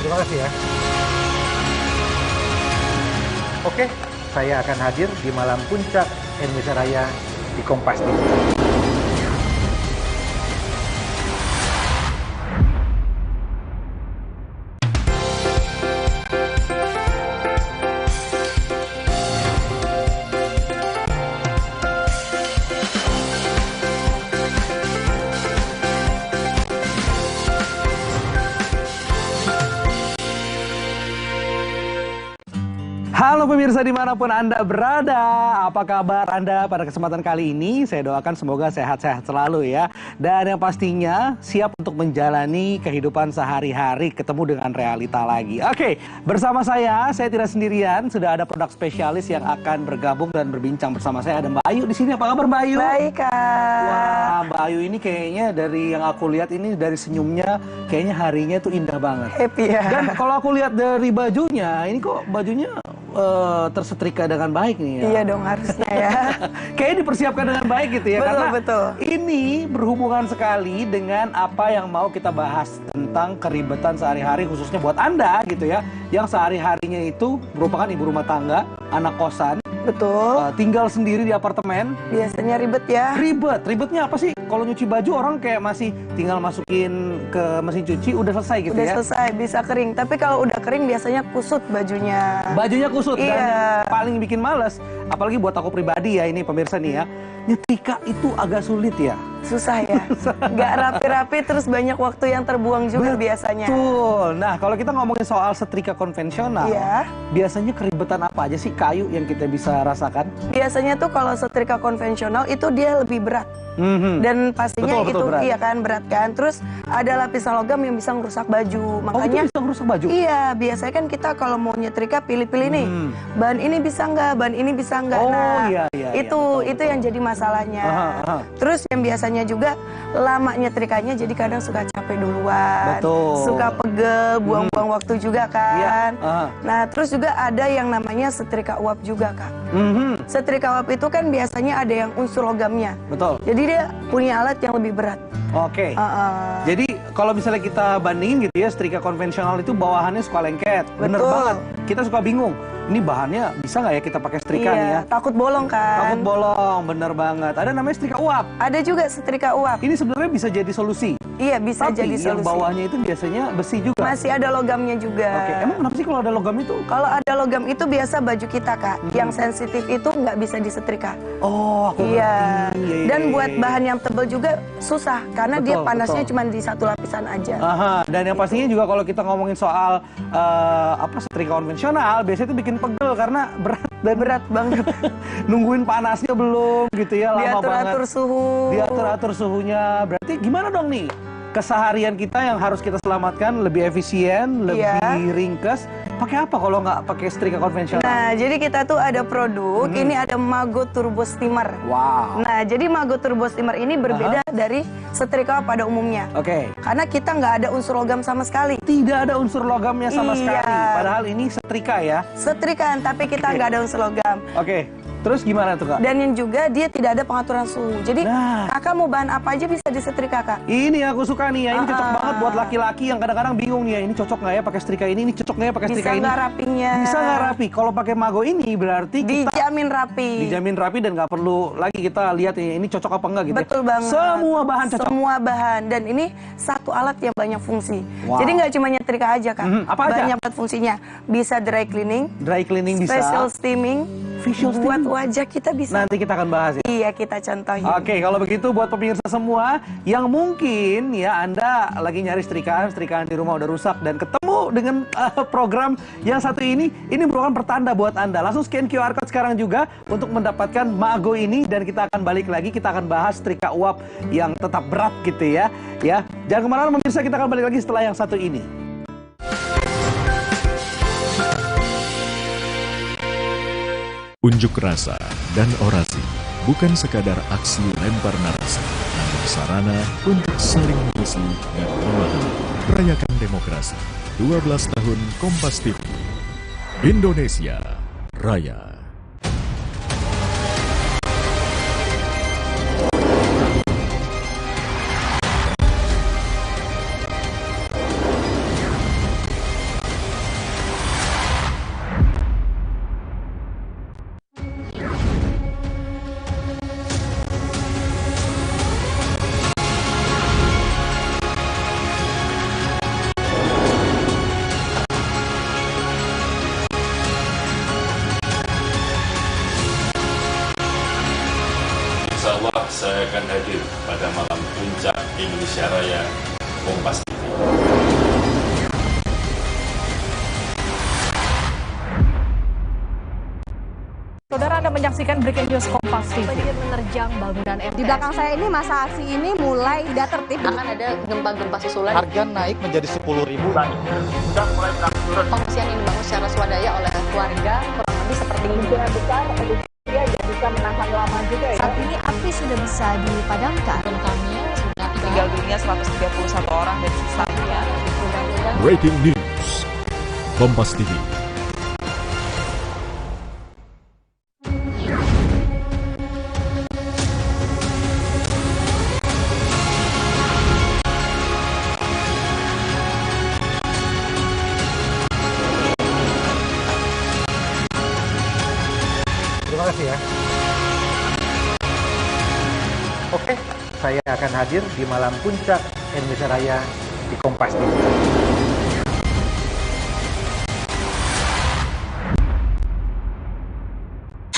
Terima kasih ya. Oke, saya akan hadir di malam puncak Indonesia Raya di Kompas TV. Halo pemirsa dimanapun Anda berada, apa kabar Anda pada kesempatan kali ini? Saya doakan semoga sehat-sehat selalu ya. Dan yang pastinya siap untuk menjalani kehidupan sehari-hari, ketemu dengan realita lagi. Oke, bersama saya tidak sendirian, sudah ada produk spesialis yang akan bergabung dan berbincang bersama saya. Ada Mbak Ayu di sini, apa kabar Mbak Ayu? Baik Kak. Wah, Mbak Ayu ini kayaknya dari yang aku lihat ini, dari senyumnya, kayaknya harinya tuh indah banget. Happy ya. Dan kalau aku lihat dari bajunya, ini kok bajunya tersetrika dengan baik nih ya. Iya dong, harusnya ya. Kayaknya dipersiapkan dengan baik gitu ya. Betul, karena betul. Ini berhubungan sekali dengan apa yang mau kita bahas tentang keribetan sehari-hari khususnya buat Anda gitu ya. Yang sehari-harinya itu merupakan ibu rumah tangga, anak kosan. Betul. Tinggal sendiri di apartemen. Biasanya ribet ya. Ribetnya apa sih? Kalau nyuci baju orang kayak masih tinggal masukin ke mesin cuci udah selesai gitu udah ya. Udah selesai, bisa kering. Tapi kalau udah kering biasanya kusut bajunya. Bajunya kusut. Iya. Dan yang paling bikin males, apalagi buat aku pribadi ya ini pemirsa nih ya, nyetrika itu agak sulit ya. Susah ya. Nggak rapi-rapi terus banyak waktu yang terbuang juga biasanya. Betul. Nah kalau kita ngomongin soal setrika konvensional, iya. Biasanya keribetan apa aja sih kayu yang kita bisa rasakan? Biasanya tuh kalau setrika konvensional itu dia lebih berat. Dan pastinya betul, berat. iya kan berat kan. Terus ada lapisan logam yang bisa ngerusak baju. Makanya itu bisa ngerusak baju? Iya, biasanya kan kita kalau mau nyetrika pilih-pilih nih. Bahan ini bisa nggak, bahan ini bisa nggak. Itu yang jadi masalahnya. Terus yang biasanya juga lama nyetrikanya jadi kadang suka capek duluan. Suka pegel, buang-buang waktu juga kan. Nah, terus juga ada yang namanya setrika uap juga, Kak. Setrika uap itu kan biasanya ada yang unsur logamnya. Betul. Jadi dia punya alat yang lebih berat. Oke. Jadi kalau misalnya kita bandingin gitu ya, setrika konvensional itu bawahannya suka lengket. Bener banget. Kita suka bingung. Ini bahannya bisa nggak ya kita pakai setrika nih ya? Takut bolong kan? Takut bolong, bener banget. Ada namanya setrika uap. Ada juga setrika uap. Ini sebenarnya bisa jadi solusi. Iya, bisa jadi solusi. Tapi yang bawahnya itu biasanya besi juga. Masih ada logamnya juga. Oke, emang kenapa sih kalau ada logam itu? Kalau ada logam itu biasa baju kita, Kak. Yang sensitif itu nggak bisa disetrika. Oh, aku ngerti. Dan buat bahan yang tebal juga susah karena dia panasnya cuma di satu lapisan aja. Dan yang pastinya juga kalau kita ngomongin soal setrika konvensional, biasanya itu bikin pegel karena berat banget. Nungguin panasnya belum gitu ya, lama banget. Diatur-atur suhu. Diatur-atur suhunya. Berarti gimana dong nih? Keseharian kita yang harus kita selamatkan lebih efisien, lebih ringkes. Pakai apa kalau nggak pakai setrika konvensional? Nah, jadi kita tuh ada produk, ini ada Mago Turbo Steamer. Wow. Nah, jadi Mago Turbo Steamer ini berbeda dari setrika pada umumnya. Karena kita nggak ada unsur logam sama sekali. Tidak ada unsur logamnya sama sekali. Padahal ini setrika ya? Setrikaan, tapi kita nggak ada unsur logam. Terus gimana tuh, Kak? Dan yang juga dia tidak ada pengaturan suhu. Jadi kakak mau bahan apa aja bisa disetrika, Kak. Ini aku suka nih ya. Ini cocok banget buat laki-laki yang kadang-kadang bingung nih ya. Ini cocok nggak ya pakai setrika ini? Ini cocok nggak ya pakai setrika ini? Bisa nggak rapinya? Bisa nggak rapi? Kalau pakai Mago ini berarti kita dijamin rapi. Dijamin rapi dan nggak perlu lagi kita lihat ini cocok apa enggak gitu. Betul banget. Semua bahan cocok. Semua bahan. Dan ini satu alat yang banyak fungsi. Jadi nggak cuma nyetrika aja, Kak. Apa aja? Banyak banget fungsinya. Bisa dry cleaning. Dry cleaning bisa. Special steaming. Buat wajah kita bisa. Nanti kita akan bahas ya. Iya, kita contohin. Oke, kalau begitu buat pemirsa semua yang mungkin ya Anda lagi nyari setrikaan di rumah udah rusak dan ketemu dengan program yang satu ini merupakan pertanda buat Anda. Langsung scan QR Code sekarang juga untuk mendapatkan Mago ini dan kita akan balik lagi, kita akan bahas setrika uap yang tetap berat gitu ya. Jangan kemana-mana pemirsa, kita akan balik lagi setelah yang satu ini. Unjuk rasa dan orasi bukan sekadar aksi lempar narasi, namun sarana untuk saling mengisi dan memahami. Rayakan demokrasi. 12 tahun Kompas TV. Indonesia Raya. Insya Allah saya akan hadir pada malam puncak Indonesia Raya Kompas TV. Saudara, Anda menyaksikan Breaking News Kompas TV. Banjir menerjang bangunan MTS. Di belakang saya ini masa aksi ini mulai tidak tertib. Akan ada gempa-gempa susulan. Harga naik menjadi 10.000. Sudah mulai berangsur. Pengungsian yang dibangun secara swadaya oleh warga kurang lebih seperti ini. Kemungkinan besar tidak bisa menahan lama juga ya. Saat ini api sudah bisa dipadamkan. Kami sudah meninggal dunia 131 orang dan sisanya. Breaking News Kompas TV. Terima kasih ya. Oke, saya akan hadir di malam puncak Indonesia Raya di Kompas TV.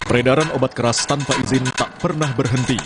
Peredaran obat keras tanpa izin tak pernah berhenti.